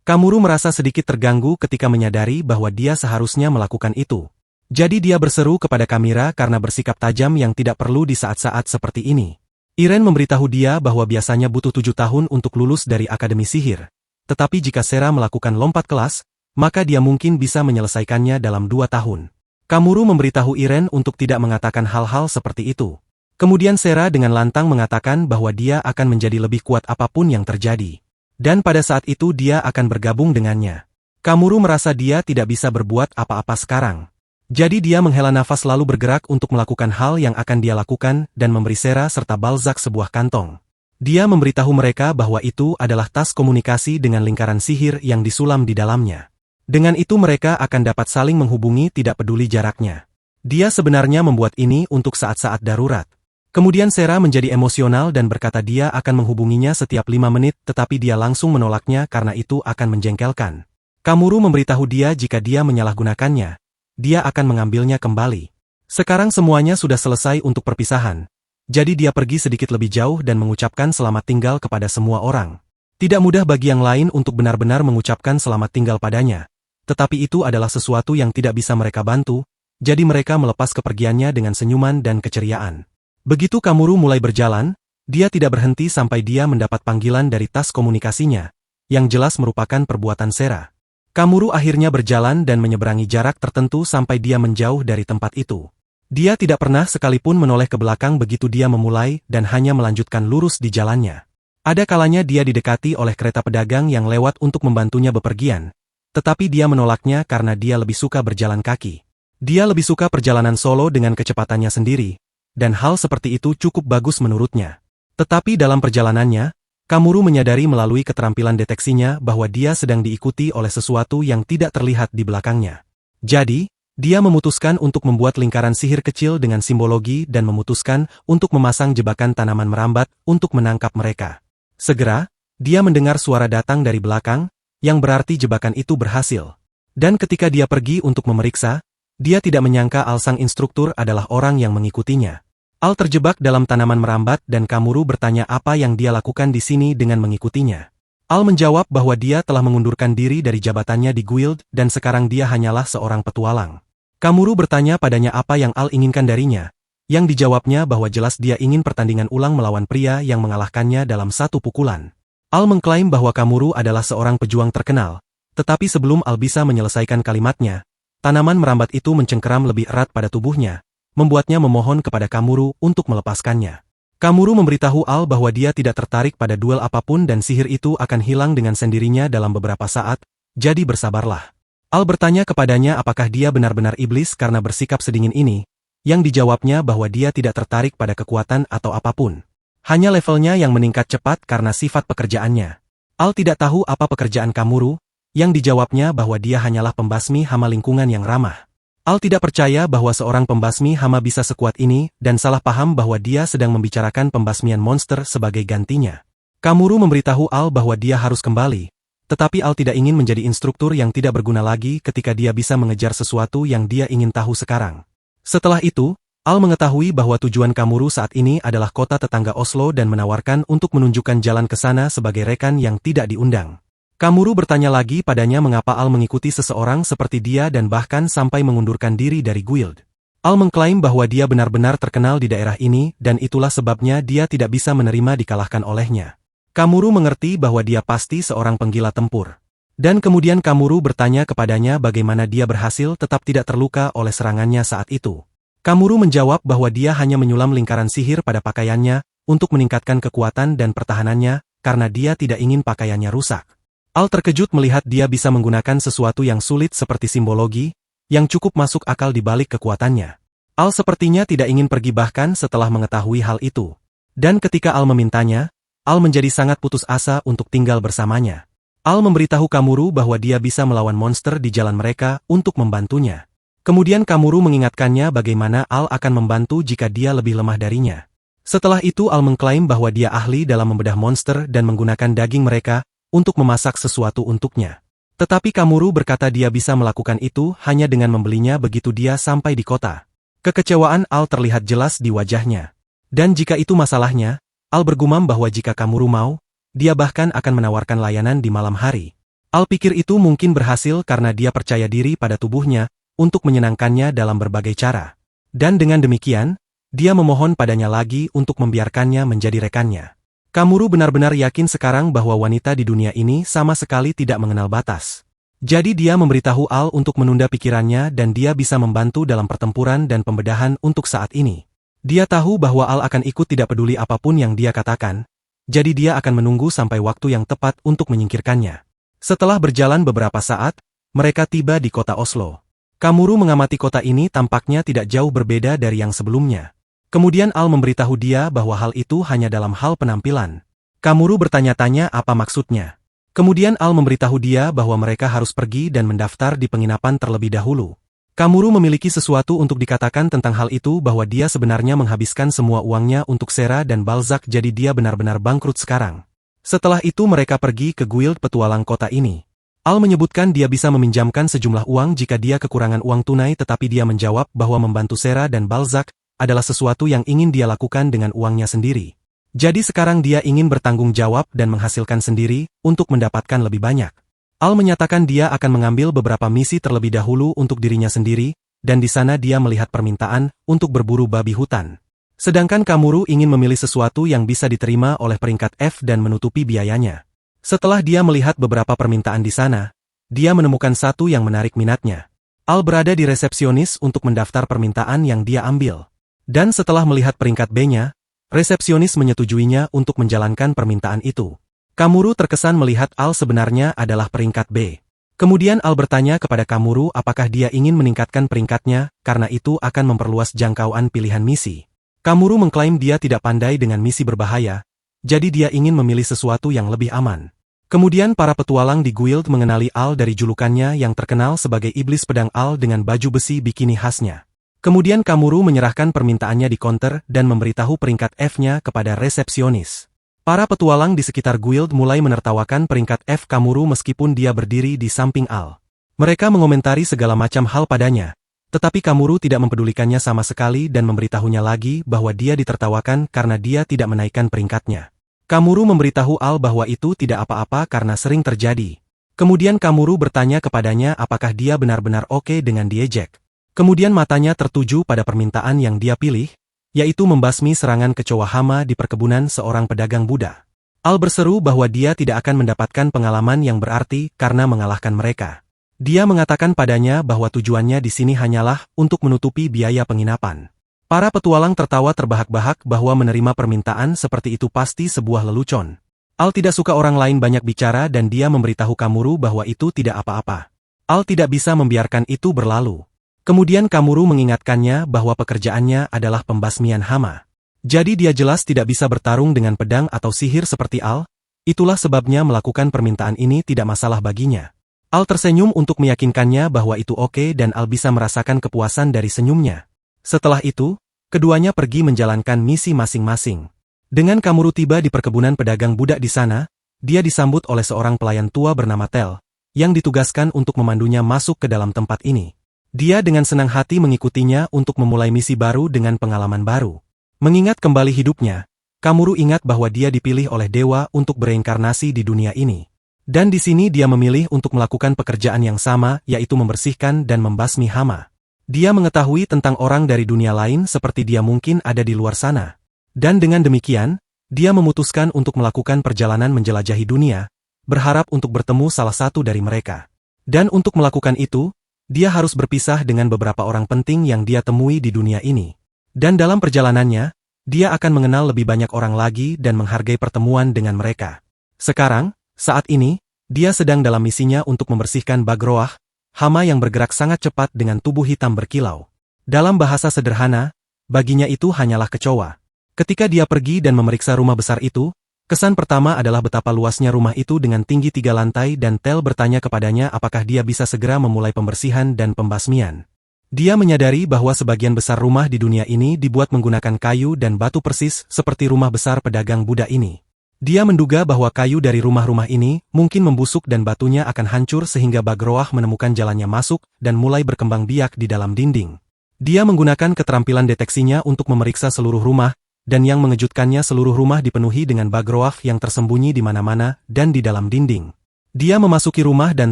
Speaker 1: Kamuru merasa sedikit terganggu ketika menyadari bahwa dia seharusnya melakukan itu. Jadi dia berseru kepada Kamira karena bersikap tajam yang tidak perlu di saat-saat seperti ini. Iren memberitahu dia bahwa biasanya butuh 7 tahun untuk lulus dari Akademi Sihir. Tetapi jika Sera melakukan lompat kelas, maka dia mungkin bisa menyelesaikannya dalam 2 tahun. Kamuru memberitahu Iren untuk tidak mengatakan hal-hal seperti itu. Kemudian Sera dengan lantang mengatakan bahwa dia akan menjadi lebih kuat apapun yang terjadi. Dan pada saat itu dia akan bergabung dengannya. Kamuru merasa dia tidak bisa berbuat apa-apa sekarang. Jadi dia menghela nafas lalu bergerak untuk melakukan hal yang akan dia lakukan dan memberi Sera serta Balzac sebuah kantong. Dia memberitahu mereka bahwa itu adalah tas komunikasi dengan lingkaran sihir yang disulam di dalamnya. Dengan itu mereka akan dapat saling menghubungi tidak peduli jaraknya. Dia sebenarnya membuat ini untuk saat-saat darurat. Kemudian Sera menjadi emosional dan berkata dia akan menghubunginya setiap 5 menit tetapi dia langsung menolaknya karena itu akan menjengkelkan. Kamuru memberitahu dia jika dia menyalahgunakannya, dia akan mengambilnya kembali. Sekarang semuanya sudah selesai untuk perpisahan. Jadi dia pergi sedikit lebih jauh dan mengucapkan selamat tinggal kepada semua orang. Tidak mudah bagi yang lain untuk benar-benar mengucapkan selamat tinggal padanya. Tetapi itu adalah sesuatu yang tidak bisa mereka bantu, jadi mereka melepas kepergiannya dengan senyuman dan keceriaan. Begitu Kamuru mulai berjalan, dia tidak berhenti sampai dia mendapat panggilan dari tas komunikasinya, yang jelas merupakan perbuatan Sera. Kamuru akhirnya berjalan dan menyeberangi jarak tertentu sampai dia menjauh dari tempat itu. Dia tidak pernah sekalipun menoleh ke belakang begitu dia memulai dan hanya melanjutkan lurus di jalannya. Ada kalanya dia didekati oleh kereta pedagang yang lewat untuk membantunya bepergian, tetapi dia menolaknya karena dia lebih suka berjalan kaki. Dia lebih suka perjalanan solo dengan kecepatannya sendiri, dan hal seperti itu cukup bagus menurutnya. Tetapi dalam perjalanannya, Kamuru menyadari melalui keterampilan deteksinya bahwa dia sedang diikuti oleh sesuatu yang tidak terlihat di belakangnya. Jadi, dia memutuskan untuk membuat lingkaran sihir kecil dengan simbologi dan memutuskan untuk memasang jebakan tanaman merambat untuk menangkap mereka. Segera, dia mendengar suara datang dari belakang, yang berarti jebakan itu berhasil. Dan ketika dia pergi untuk memeriksa, dia tidak menyangka sang instruktur adalah orang yang mengikutinya. Al terjebak dalam tanaman merambat dan Kamuru bertanya apa yang dia lakukan di sini dengan mengikutinya. Al menjawab bahwa dia telah mengundurkan diri dari jabatannya di guild dan sekarang dia hanyalah seorang petualang. Kamuru bertanya padanya apa yang Al inginkan darinya, yang dijawabnya bahwa jelas dia ingin pertandingan ulang melawan pria yang mengalahkannya dalam 1 pukulan. Al mengklaim bahwa Kamuru adalah seorang pejuang terkenal, tetapi sebelum Al bisa menyelesaikan kalimatnya, tanaman merambat itu mencengkeram lebih erat pada tubuhnya, membuatnya memohon kepada Kamuru untuk melepaskannya. Kamuru memberitahu Al bahwa dia tidak tertarik pada duel apapun dan sihir itu akan hilang dengan sendirinya dalam beberapa saat, jadi bersabarlah. Al bertanya kepadanya apakah dia benar-benar iblis karena bersikap sedingin ini, yang dijawabnya bahwa dia tidak tertarik pada kekuatan atau apapun. Hanya levelnya yang meningkat cepat karena sifat pekerjaannya. Al tidak tahu apa pekerjaan Kamuru, yang dijawabnya bahwa dia hanyalah pembasmi hama lingkungan yang ramah. Al tidak percaya bahwa seorang pembasmi hama bisa sekuat ini dan salah paham bahwa dia sedang membicarakan pembasmian monster sebagai gantinya. Kamuru memberitahu Al bahwa dia harus kembali, tetapi Al tidak ingin menjadi instruktur yang tidak berguna lagi ketika dia bisa mengejar sesuatu yang dia ingin tahu sekarang. Setelah itu, Al mengetahui bahwa tujuan Kamuru saat ini adalah kota tetangga Oslo dan menawarkan untuk menunjukkan jalan ke sana sebagai rekan yang tidak diundang. Kamuru bertanya lagi padanya mengapa Al mengikuti seseorang seperti dia dan bahkan sampai mengundurkan diri dari guild. Al mengklaim bahwa dia benar-benar terkenal di daerah ini dan itulah sebabnya dia tidak bisa menerima dikalahkan olehnya. Kamuru mengerti bahwa dia pasti seorang penggila tempur. Dan kemudian Kamuru bertanya kepadanya bagaimana dia berhasil tetap tidak terluka oleh serangannya saat itu. Kamuru menjawab bahwa dia hanya menyulam lingkaran sihir pada pakaiannya untuk meningkatkan kekuatan dan pertahanannya karena dia tidak ingin pakaiannya rusak. Al terkejut melihat dia bisa menggunakan sesuatu yang sulit seperti simbologi, yang cukup masuk akal di balik kekuatannya. Al sepertinya tidak ingin pergi bahkan setelah mengetahui hal itu. Dan ketika Al memintanya, Al menjadi sangat putus asa untuk tinggal bersamanya. Al memberitahu Kamuru bahwa dia bisa melawan monster di jalan mereka untuk membantunya. Kemudian Kamuru mengingatkannya bagaimana Al akan membantu jika dia lebih lemah darinya. Setelah itu Al mengklaim bahwa dia ahli dalam membedah monster dan menggunakan daging mereka untuk memasak sesuatu untuknya. Tetapi Kamuru berkata dia bisa melakukan itu hanya dengan membelinya begitu dia sampai di kota. Kekecewaan Al terlihat jelas di wajahnya. Dan jika itu masalahnya, Al bergumam bahwa jika Kamuru mau, dia bahkan akan menawarkan layanan di malam hari. Al pikir itu mungkin berhasil karena dia percaya diri pada tubuhnya, untuk menyenangkannya dalam berbagai cara. Dan dengan demikian, dia memohon padanya lagi untuk membiarkannya menjadi rekannya. Kamuru benar-benar yakin sekarang bahwa wanita di dunia ini sama sekali tidak mengenal batas. Jadi dia memberitahu Al untuk menunda pikirannya dan dia bisa membantu dalam pertempuran dan pembedahan untuk saat ini. Dia tahu bahwa Al akan ikut tidak peduli apapun yang dia katakan, jadi dia akan menunggu sampai waktu yang tepat untuk menyingkirkannya. Setelah berjalan beberapa saat, mereka tiba di kota Oslo. Kamuru mengamati kota ini tampaknya tidak jauh berbeda dari yang sebelumnya. Kemudian Al memberitahu dia bahwa hal itu hanya dalam hal penampilan. Kamuru bertanya-tanya apa maksudnya. Kemudian Al memberitahu dia bahwa mereka harus pergi dan mendaftar di penginapan terlebih dahulu. Kamuru memiliki sesuatu untuk dikatakan tentang hal itu bahwa dia sebenarnya menghabiskan semua uangnya untuk Sera dan Balzac jadi dia benar-benar bangkrut sekarang. Setelah itu mereka pergi ke guild petualang kota ini. Al menyebutkan dia bisa meminjamkan sejumlah uang jika dia kekurangan uang tunai tetapi dia menjawab bahwa membantu Sera dan Balzac adalah sesuatu yang ingin dia lakukan dengan uangnya sendiri. Jadi sekarang dia ingin bertanggung jawab dan menghasilkan sendiri untuk mendapatkan lebih banyak. Al menyatakan dia akan mengambil beberapa misi terlebih dahulu untuk dirinya sendiri, dan di sana dia melihat permintaan untuk berburu babi hutan. Sedangkan Kamuru ingin memilih sesuatu yang bisa diterima oleh peringkat F dan menutupi biayanya. Setelah dia melihat beberapa permintaan di sana, dia menemukan satu yang menarik minatnya. Al berada di resepsionis untuk mendaftar permintaan yang dia ambil. Dan setelah melihat peringkat B-nya, resepsionis menyetujuinya untuk menjalankan permintaan itu. Kamuru terkesan melihat Al sebenarnya adalah peringkat B. Kemudian Al bertanya kepada Kamuru apakah dia ingin meningkatkan peringkatnya, karena itu akan memperluas jangkauan pilihan misi. Kamuru mengklaim dia tidak pandai dengan misi berbahaya, jadi dia ingin memilih sesuatu yang lebih aman. Kemudian para petualang di guild mengenali Al dari julukannya yang terkenal sebagai Iblis Pedang Al dengan baju besi bikini khasnya. Kemudian Kamuru menyerahkan permintaannya di counter dan memberitahu peringkat F-nya kepada resepsionis. Para petualang di sekitar guild mulai menertawakan peringkat F Kamuru meskipun dia berdiri di samping Al. Mereka mengomentari segala macam hal padanya, tetapi Kamuru tidak mempedulikannya sama sekali dan memberitahunya lagi bahwa dia ditertawakan karena dia tidak menaikkan peringkatnya. Kamuru memberitahu Al bahwa itu tidak apa-apa karena sering terjadi. Kemudian Kamuru bertanya kepadanya apakah dia benar-benar oke dengan diejek. Kemudian matanya tertuju pada permintaan yang dia pilih, yaitu membasmi serangan kecoa hama di perkebunan seorang pedagang Buddha. Al berseru bahwa dia tidak akan mendapatkan pengalaman yang berarti karena mengalahkan mereka. Dia mengatakan padanya bahwa tujuannya di sini hanyalah untuk menutupi biaya penginapan. Para petualang tertawa terbahak-bahak bahwa menerima permintaan seperti itu pasti sebuah lelucon. Al tidak suka orang lain banyak bicara dan dia memberitahu Kamuru bahwa itu tidak apa-apa. Al tidak bisa membiarkan itu berlalu. Kemudian Kamuru mengingatkannya bahwa pekerjaannya adalah pembasmian hama. Jadi dia jelas tidak bisa bertarung dengan pedang atau sihir seperti Al, itulah sebabnya melakukan permintaan ini tidak masalah baginya. Al tersenyum untuk meyakinkannya bahwa itu oke dan Al bisa merasakan kepuasan dari senyumnya. Setelah itu, keduanya pergi menjalankan misi masing-masing. Dengan Kamuru tiba di perkebunan pedagang budak di sana, dia disambut oleh seorang pelayan tua bernama Tel, yang ditugaskan untuk memandunya masuk ke dalam tempat ini. Dia dengan senang hati mengikutinya untuk memulai misi baru dengan pengalaman baru. Mengingat kembali hidupnya, Kamuru ingat bahwa dia dipilih oleh dewa untuk bereinkarnasi di dunia ini. Dan di sini dia memilih untuk melakukan pekerjaan yang sama, yaitu membersihkan dan membasmi hama. Dia mengetahui tentang orang dari dunia lain seperti dia mungkin ada di luar sana. Dan dengan demikian, dia memutuskan untuk melakukan perjalanan menjelajahi dunia, berharap untuk bertemu salah satu dari mereka. Dan untuk melakukan itu, dia harus berpisah dengan beberapa orang penting yang dia temui di dunia ini. Dan dalam perjalanannya, dia akan mengenal lebih banyak orang lagi dan menghargai pertemuan dengan mereka. Sekarang, saat ini, dia sedang dalam misinya untuk membersihkan Bagroah, hama yang bergerak sangat cepat dengan tubuh hitam berkilau. Dalam bahasa sederhana, baginya itu hanyalah kecoa. Ketika dia pergi dan memeriksa rumah besar itu, kesan pertama adalah betapa luasnya rumah itu dengan tinggi 3 lantai dan Tel bertanya kepadanya apakah dia bisa segera memulai pembersihan dan pembasmian. Dia menyadari bahwa sebagian besar rumah di dunia ini dibuat menggunakan kayu dan batu persis seperti rumah besar pedagang Buddha ini. Dia menduga bahwa kayu dari rumah-rumah ini mungkin membusuk dan batunya akan hancur sehingga Bagroah menemukan jalannya masuk dan mulai berkembang biak di dalam dinding. Dia menggunakan keterampilan deteksinya untuk memeriksa seluruh rumah, dan yang mengejutkannya seluruh rumah dipenuhi dengan Bagroah yang tersembunyi di mana-mana dan di dalam dinding. Dia memasuki rumah dan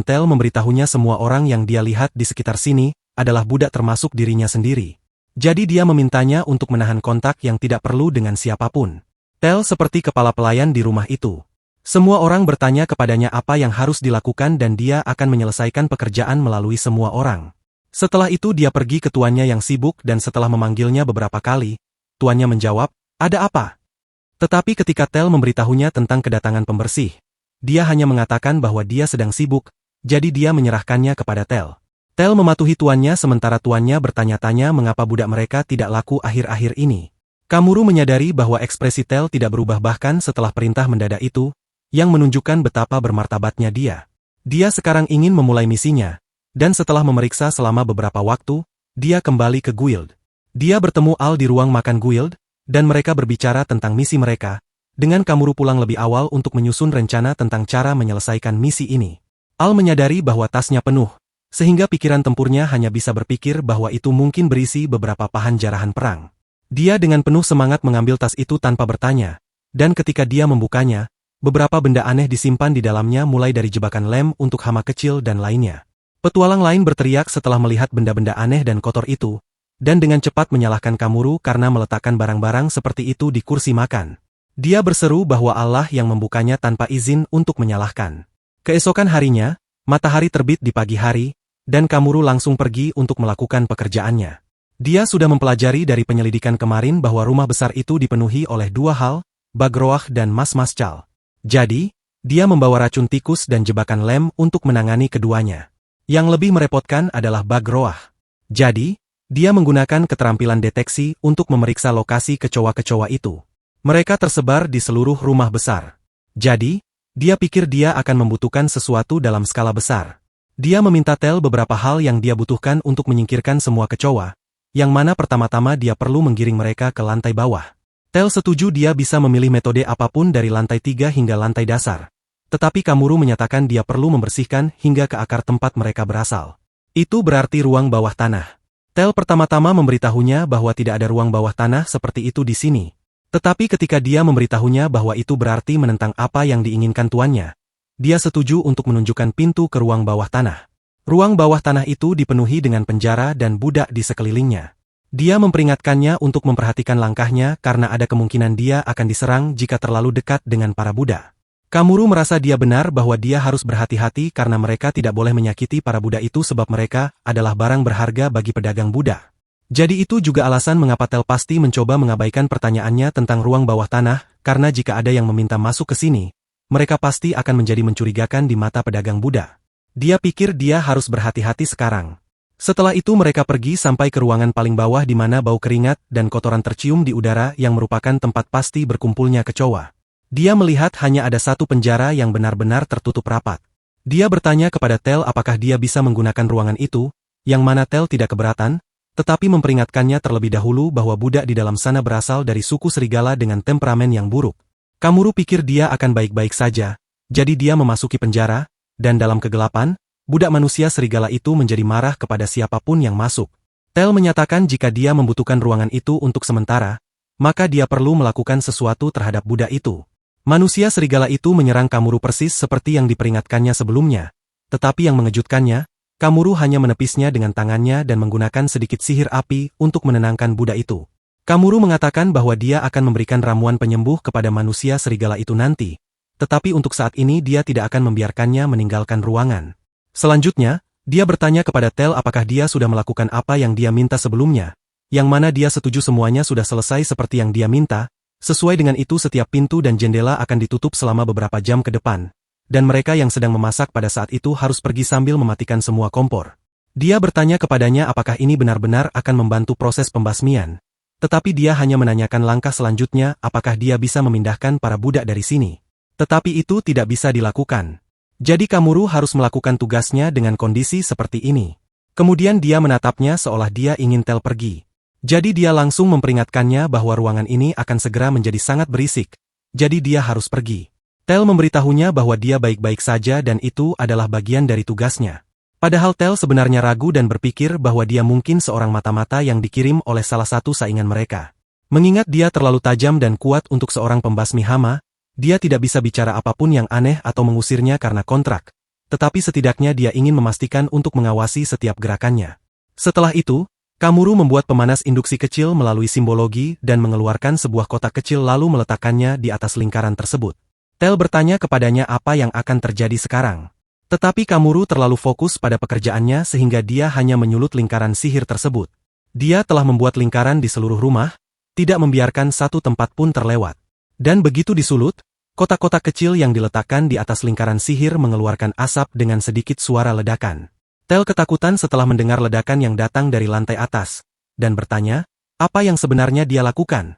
Speaker 1: Tel memberitahunya semua orang yang dia lihat di sekitar sini adalah budak termasuk dirinya sendiri. Jadi dia memintanya untuk menahan kontak yang tidak perlu dengan siapapun. Tel seperti kepala pelayan di rumah itu. Semua orang bertanya kepadanya apa yang harus dilakukan dan dia akan menyelesaikan pekerjaan melalui semua orang. Setelah itu dia pergi ke tuannya yang sibuk dan setelah memanggilnya beberapa kali, tuannya menjawab, "Ada apa?" Tetapi ketika Tel memberitahunya tentang kedatangan pembersih, dia hanya mengatakan bahwa dia sedang sibuk, jadi dia menyerahkannya kepada Tel. Tel mematuhi tuannya sementara tuannya bertanya-tanya mengapa budak mereka tidak laku akhir-akhir ini. Kamuru menyadari bahwa ekspresi Tel tidak berubah bahkan setelah perintah mendadak itu, yang menunjukkan betapa bermartabatnya dia. Dia sekarang ingin memulai misinya, dan setelah memeriksa selama beberapa waktu, dia kembali ke guild. Dia bertemu Al di ruang makan guild, dan mereka berbicara tentang misi mereka, dengan Kamuru pulang lebih awal untuk menyusun rencana tentang cara menyelesaikan misi ini. Al menyadari bahwa tasnya penuh, sehingga pikiran tempurnya hanya bisa berpikir bahwa itu mungkin berisi beberapa pahan jarahan perang. Dia dengan penuh semangat mengambil tas itu tanpa bertanya, dan ketika dia membukanya, beberapa benda aneh disimpan di dalamnya mulai dari jebakan lem untuk hama kecil dan lainnya. Petualang lain berteriak setelah melihat benda-benda aneh dan kotor itu, dan dengan cepat menyalahkan Kamuru karena meletakkan barang-barang seperti itu di kursi makan. Dia berseru bahwa Allah yang membukanya tanpa izin untuk menyalahkan. Keesokan harinya, matahari terbit di pagi hari, dan Kamuru langsung pergi untuk melakukan pekerjaannya. Dia sudah mempelajari dari penyelidikan kemarin bahwa rumah besar itu dipenuhi oleh dua hal, Bagroah dan Mas Cal. Jadi, dia membawa racun tikus dan jebakan lem untuk menangani keduanya. Yang lebih merepotkan adalah Bagroah. Jadi, dia menggunakan keterampilan deteksi untuk memeriksa lokasi kecoa-kecoa itu. Mereka tersebar di seluruh rumah besar. Jadi, dia pikir dia akan membutuhkan sesuatu dalam skala besar. Dia meminta Tel beberapa hal yang dia butuhkan untuk menyingkirkan semua kecoa, yang mana pertama-tama dia perlu menggiring mereka ke lantai bawah. Tel setuju dia bisa memilih metode apapun dari lantai 3 hingga lantai dasar. Tetapi Kamuru menyatakan dia perlu membersihkan hingga ke akar tempat mereka berasal. Itu berarti ruang bawah tanah. Tel pertama-tama memberitahunya bahwa tidak ada ruang bawah tanah seperti itu di sini. Tetapi ketika dia memberitahunya bahwa itu berarti menentang apa yang diinginkan tuannya, dia setuju untuk menunjukkan pintu ke ruang bawah tanah. Ruang bawah tanah itu dipenuhi dengan penjara dan budak di sekelilingnya. Dia memperingatkannya untuk memperhatikan langkahnya karena ada kemungkinan dia akan diserang jika terlalu dekat dengan para budak. Kamuru merasa dia benar bahwa dia harus berhati-hati karena mereka tidak boleh menyakiti para budak itu sebab mereka adalah barang berharga bagi pedagang budak. Jadi itu juga alasan mengapa Tel pasti mencoba mengabaikan pertanyaannya tentang ruang bawah tanah, karena jika ada yang meminta masuk ke sini, mereka pasti akan menjadi mencurigakan di mata pedagang budak. Dia pikir dia harus berhati-hati sekarang. Setelah itu mereka pergi sampai ke ruangan paling bawah di mana bau keringat dan kotoran tercium di udara yang merupakan tempat pasti berkumpulnya kecoa. Dia melihat hanya ada satu penjara yang benar-benar tertutup rapat. Dia bertanya kepada Tel apakah dia bisa menggunakan ruangan itu, yang mana Tel tidak keberatan, tetapi memperingatkannya terlebih dahulu bahwa budak di dalam sana berasal dari suku serigala dengan temperamen yang buruk. Kamuru pikir dia akan baik-baik saja, jadi dia memasuki penjara, dan dalam kegelapan, budak manusia serigala itu menjadi marah kepada siapapun yang masuk. Tel menyatakan jika dia membutuhkan ruangan itu untuk sementara, maka dia perlu melakukan sesuatu terhadap budak itu. Manusia serigala itu menyerang Kamuru persis seperti yang diperingatkannya sebelumnya, tetapi yang mengejutkannya, Kamuru hanya menepisnya dengan tangannya dan menggunakan sedikit sihir api untuk menenangkan budak itu. Kamuru mengatakan bahwa dia akan memberikan ramuan penyembuh kepada manusia serigala itu nanti, tetapi untuk saat ini dia tidak akan membiarkannya meninggalkan ruangan. Selanjutnya, dia bertanya kepada Tel apakah dia sudah melakukan apa yang dia minta sebelumnya, yang mana dia setuju semuanya sudah selesai seperti yang dia minta. Sesuai dengan itu setiap pintu dan jendela akan ditutup selama beberapa jam ke depan, dan mereka yang sedang memasak pada saat itu harus pergi sambil mematikan semua kompor. Dia bertanya kepadanya apakah ini benar-benar akan membantu proses pembasmian, tetapi dia hanya menanyakan langkah selanjutnya apakah dia bisa memindahkan para budak dari sini. Tetapi itu tidak bisa dilakukan. Jadi Kamuru harus melakukan tugasnya dengan kondisi seperti ini. Kemudian dia menatapnya seolah dia ingin Tel pergi. Jadi dia langsung memperingatkannya bahwa ruangan ini akan segera menjadi sangat berisik, jadi dia harus pergi. Tel memberitahunya bahwa dia baik-baik saja dan itu adalah bagian dari tugasnya. Padahal Tel sebenarnya ragu dan berpikir bahwa dia mungkin seorang mata-mata yang dikirim oleh salah satu saingan mereka. Mengingat dia terlalu tajam dan kuat untuk seorang pembasmi hama, dia tidak bisa bicara apapun yang aneh atau mengusirnya karena kontrak, tetapi setidaknya dia ingin memastikan untuk mengawasi setiap gerakannya. Setelah itu, Kamuru membuat pemanas induksi kecil melalui simbologi dan mengeluarkan sebuah kotak kecil lalu meletakkannya di atas lingkaran tersebut. Tel bertanya kepadanya apa yang akan terjadi sekarang. Tetapi Kamuru terlalu fokus pada pekerjaannya sehingga dia hanya menyulut lingkaran sihir tersebut. Dia telah membuat lingkaran di seluruh rumah, tidak membiarkan satu tempat pun terlewat. Dan begitu disulut, kotak-kotak kecil yang diletakkan di atas lingkaran sihir mengeluarkan asap dengan sedikit suara ledakan. Tel ketakutan setelah mendengar ledakan yang datang dari lantai atas, dan bertanya, apa yang sebenarnya dia lakukan?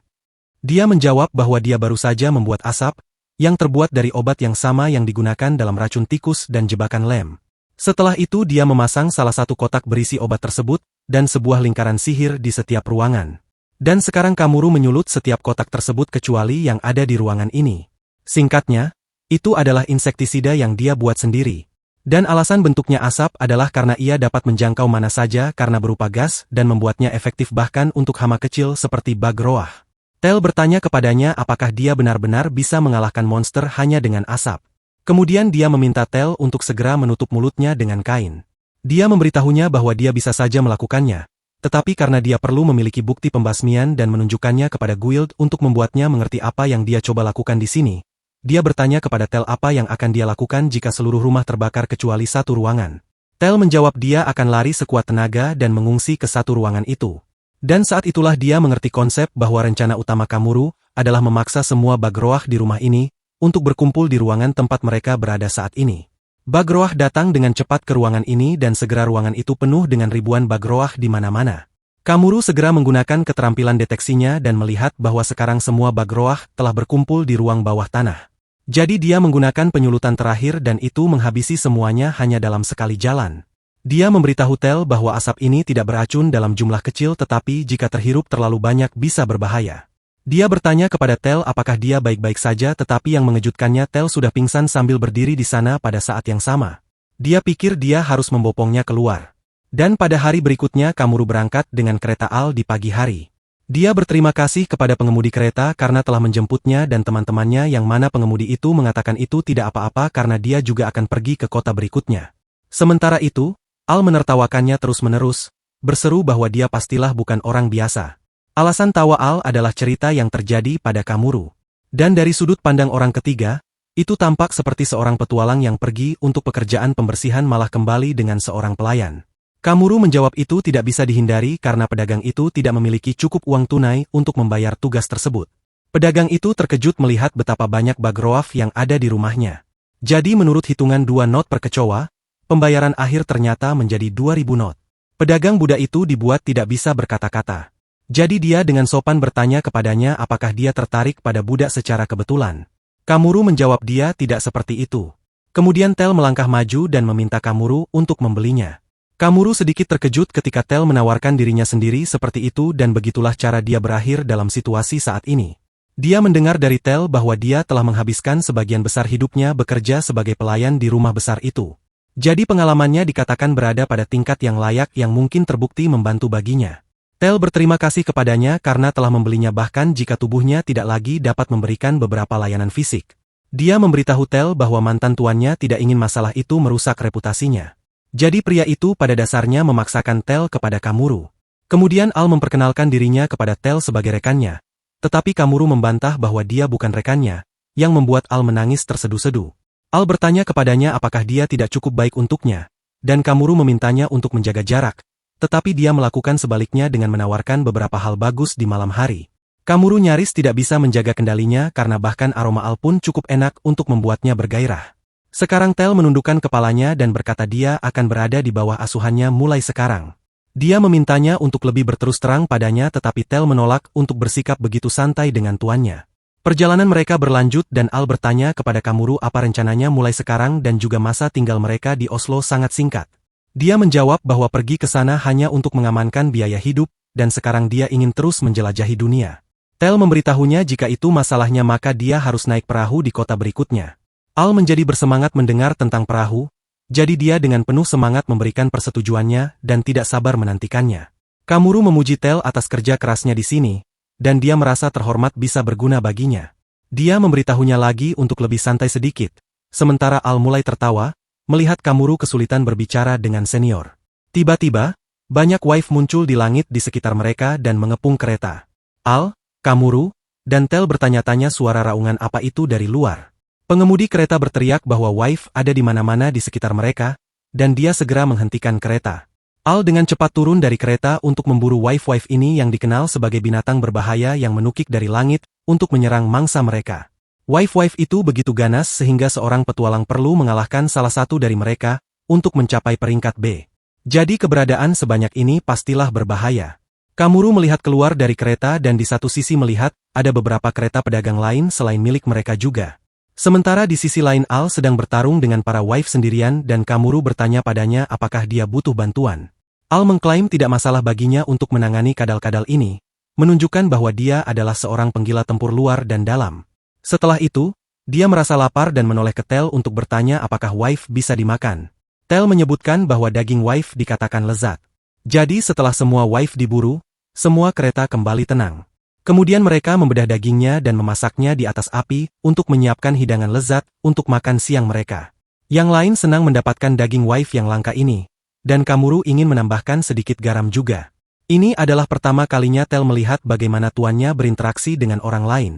Speaker 1: Dia menjawab bahwa dia baru saja membuat asap, yang terbuat dari obat yang sama yang digunakan dalam racun tikus dan jebakan lem. Setelah itu dia memasang salah satu kotak berisi obat tersebut, dan sebuah lingkaran sihir di setiap ruangan. Dan sekarang Kamuru menyulut setiap kotak tersebut kecuali yang ada di ruangan ini. Singkatnya, itu adalah insektisida yang dia buat sendiri. Dan alasan bentuknya asap adalah karena ia dapat menjangkau mana saja karena berupa gas dan membuatnya efektif bahkan untuk hama kecil seperti bag roah. Tel bertanya kepadanya apakah dia benar-benar bisa mengalahkan monster hanya dengan asap. Kemudian dia meminta Tel untuk segera menutup mulutnya dengan kain. Dia memberitahunya bahwa dia bisa saja melakukannya, tetapi karena dia perlu memiliki bukti pembasmian dan menunjukkannya kepada Guild untuk membuatnya mengerti apa yang dia coba lakukan di sini. Dia bertanya kepada Tel apa yang akan dia lakukan jika seluruh rumah terbakar kecuali satu ruangan. Tel menjawab dia akan lari sekuat tenaga dan mengungsi ke satu ruangan itu. Dan saat itulah dia mengerti konsep bahwa rencana utama Kamuru adalah memaksa semua bag roah di rumah ini untuk berkumpul di ruangan tempat mereka berada saat ini. Bag roah datang dengan cepat ke ruangan ini dan segera ruangan itu penuh dengan ribuan bag roah di mana-mana. Kamuru segera menggunakan keterampilan deteksinya dan melihat bahwa sekarang semua bag roah telah berkumpul di ruang bawah tanah. Jadi dia menggunakan penyulutan terakhir dan itu menghabisi semuanya hanya dalam sekali jalan. Dia memberitahu Tel bahwa asap ini tidak beracun dalam jumlah kecil tetapi jika terhirup terlalu banyak bisa berbahaya. Dia bertanya kepada Tel apakah dia baik-baik saja tetapi yang mengejutkannya Tel sudah pingsan sambil berdiri di sana pada saat yang sama. Dia pikir dia harus membopongnya keluar. Dan pada hari berikutnya Kamuru berangkat dengan kereta Al di pagi hari. Dia berterima kasih kepada pengemudi kereta karena telah menjemputnya dan teman-temannya yang mana pengemudi itu mengatakan itu tidak apa-apa karena dia juga akan pergi ke kota berikutnya. Sementara itu, Al menertawakannya terus-menerus, berseru bahwa dia pastilah bukan orang biasa. Alasan tawa Al adalah cerita yang terjadi pada Kamuru. Dan dari sudut pandang orang ketiga, itu tampak seperti seorang petualang yang pergi untuk pekerjaan pembersihan malah kembali dengan seorang pelayan. Kamuru menjawab itu tidak bisa dihindari karena pedagang itu tidak memiliki cukup uang tunai untuk membayar tugas tersebut. Pedagang itu terkejut melihat betapa banyak bag roah yang ada di rumahnya. Jadi menurut hitungan 2 not per kecoa, pembayaran akhir ternyata menjadi 2000 not. Pedagang Buddha itu dibuat tidak bisa berkata-kata. Jadi dia dengan sopan bertanya kepadanya apakah dia tertarik pada Buddha secara kebetulan. Kamuru menjawab dia tidak seperti itu. Kemudian Tel melangkah maju dan meminta Kamuru untuk membelinya. Kamuru sedikit terkejut ketika Tel menawarkan dirinya sendiri seperti itu dan begitulah cara dia berakhir dalam situasi saat ini. Dia mendengar dari Tel bahwa dia telah menghabiskan sebagian besar hidupnya bekerja sebagai pelayan di rumah besar itu. Jadi pengalamannya dikatakan berada pada tingkat yang layak yang mungkin terbukti membantu baginya. Tel berterima kasih kepadanya karena telah membelinya bahkan jika tubuhnya tidak lagi dapat memberikan beberapa layanan fisik. Dia memberitahu Tel bahwa mantan tuannya tidak ingin masalah itu merusak reputasinya. Jadi pria itu pada dasarnya memaksakan Tel kepada Kamuru. Kemudian Al memperkenalkan dirinya kepada Tel sebagai rekannya. Tetapi Kamuru membantah bahwa dia bukan rekannya, yang membuat Al menangis terseduh-seduh. Al bertanya kepadanya apakah dia tidak cukup baik untuknya, dan Kamuru memintanya untuk menjaga jarak, tetapi dia melakukan sebaliknya dengan menawarkan beberapa hal bagus di malam hari. Kamuru nyaris tidak bisa menjaga kendalinya karena bahkan aroma Al pun cukup enak untuk membuatnya bergairah. Sekarang Tel menundukkan kepalanya dan berkata dia akan berada di bawah asuhannya mulai sekarang. Dia memintanya untuk lebih berterus terang padanya tetapi Tel menolak untuk bersikap begitu santai dengan tuannya. Perjalanan mereka berlanjut dan Al bertanya kepada Kamuru apa rencananya mulai sekarang dan juga masa tinggal mereka di Oslo sangat singkat. Dia menjawab bahwa pergi ke sana hanya untuk mengamankan biaya hidup dan sekarang dia ingin terus menjelajahi dunia. Tel memberitahunya jika itu masalahnya maka dia harus naik perahu di kota berikutnya. Al menjadi bersemangat mendengar tentang perahu, jadi dia dengan penuh semangat memberikan persetujuannya dan tidak sabar menantikannya. Kamuru memuji Tel atas kerja kerasnya di sini, dan dia merasa terhormat bisa berguna baginya. Dia memberitahunya lagi untuk lebih santai sedikit, sementara Al mulai tertawa, melihat Kamuru kesulitan berbicara dengan senior. Tiba-tiba, Banyak wife muncul di langit di sekitar mereka dan mengepung kereta. Al, Kamuru, dan Tel bertanya-tanya suara raungan apa itu dari luar. Pengemudi kereta berteriak bahwa wife ada di mana-mana di sekitar mereka, dan dia segera menghentikan kereta. Al dengan cepat turun dari kereta untuk memburu wife-wife ini yang dikenal sebagai binatang berbahaya yang menukik dari langit untuk menyerang mangsa mereka. Wife-wife itu begitu ganas sehingga seorang petualang perlu mengalahkan salah satu dari mereka untuk mencapai peringkat B. Jadi keberadaan sebanyak ini pastilah berbahaya. Kamuru melihat keluar dari kereta dan di satu sisi melihat ada beberapa kereta pedagang lain selain milik mereka juga. Sementara di sisi lain Al sedang bertarung dengan para wife sendirian dan Kamuru bertanya padanya apakah dia butuh bantuan. Al mengklaim tidak masalah baginya untuk menangani kadal-kadal ini, menunjukkan bahwa dia adalah seorang penggila tempur luar dan dalam. Setelah itu, dia merasa lapar dan menoleh ke Tel untuk bertanya apakah wife bisa dimakan. Tel menyebutkan bahwa daging wife dikatakan lezat. Jadi setelah semua wife diburu, semua kereta kembali tenang. Kemudian mereka membedah dagingnya dan memasaknya di atas api untuk menyiapkan hidangan lezat untuk makan siang mereka. Yang lain senang mendapatkan daging wife yang langka ini, dan Kamuru ingin menambahkan sedikit garam juga. Ini adalah pertama kalinya Tel melihat bagaimana tuannya berinteraksi dengan orang lain.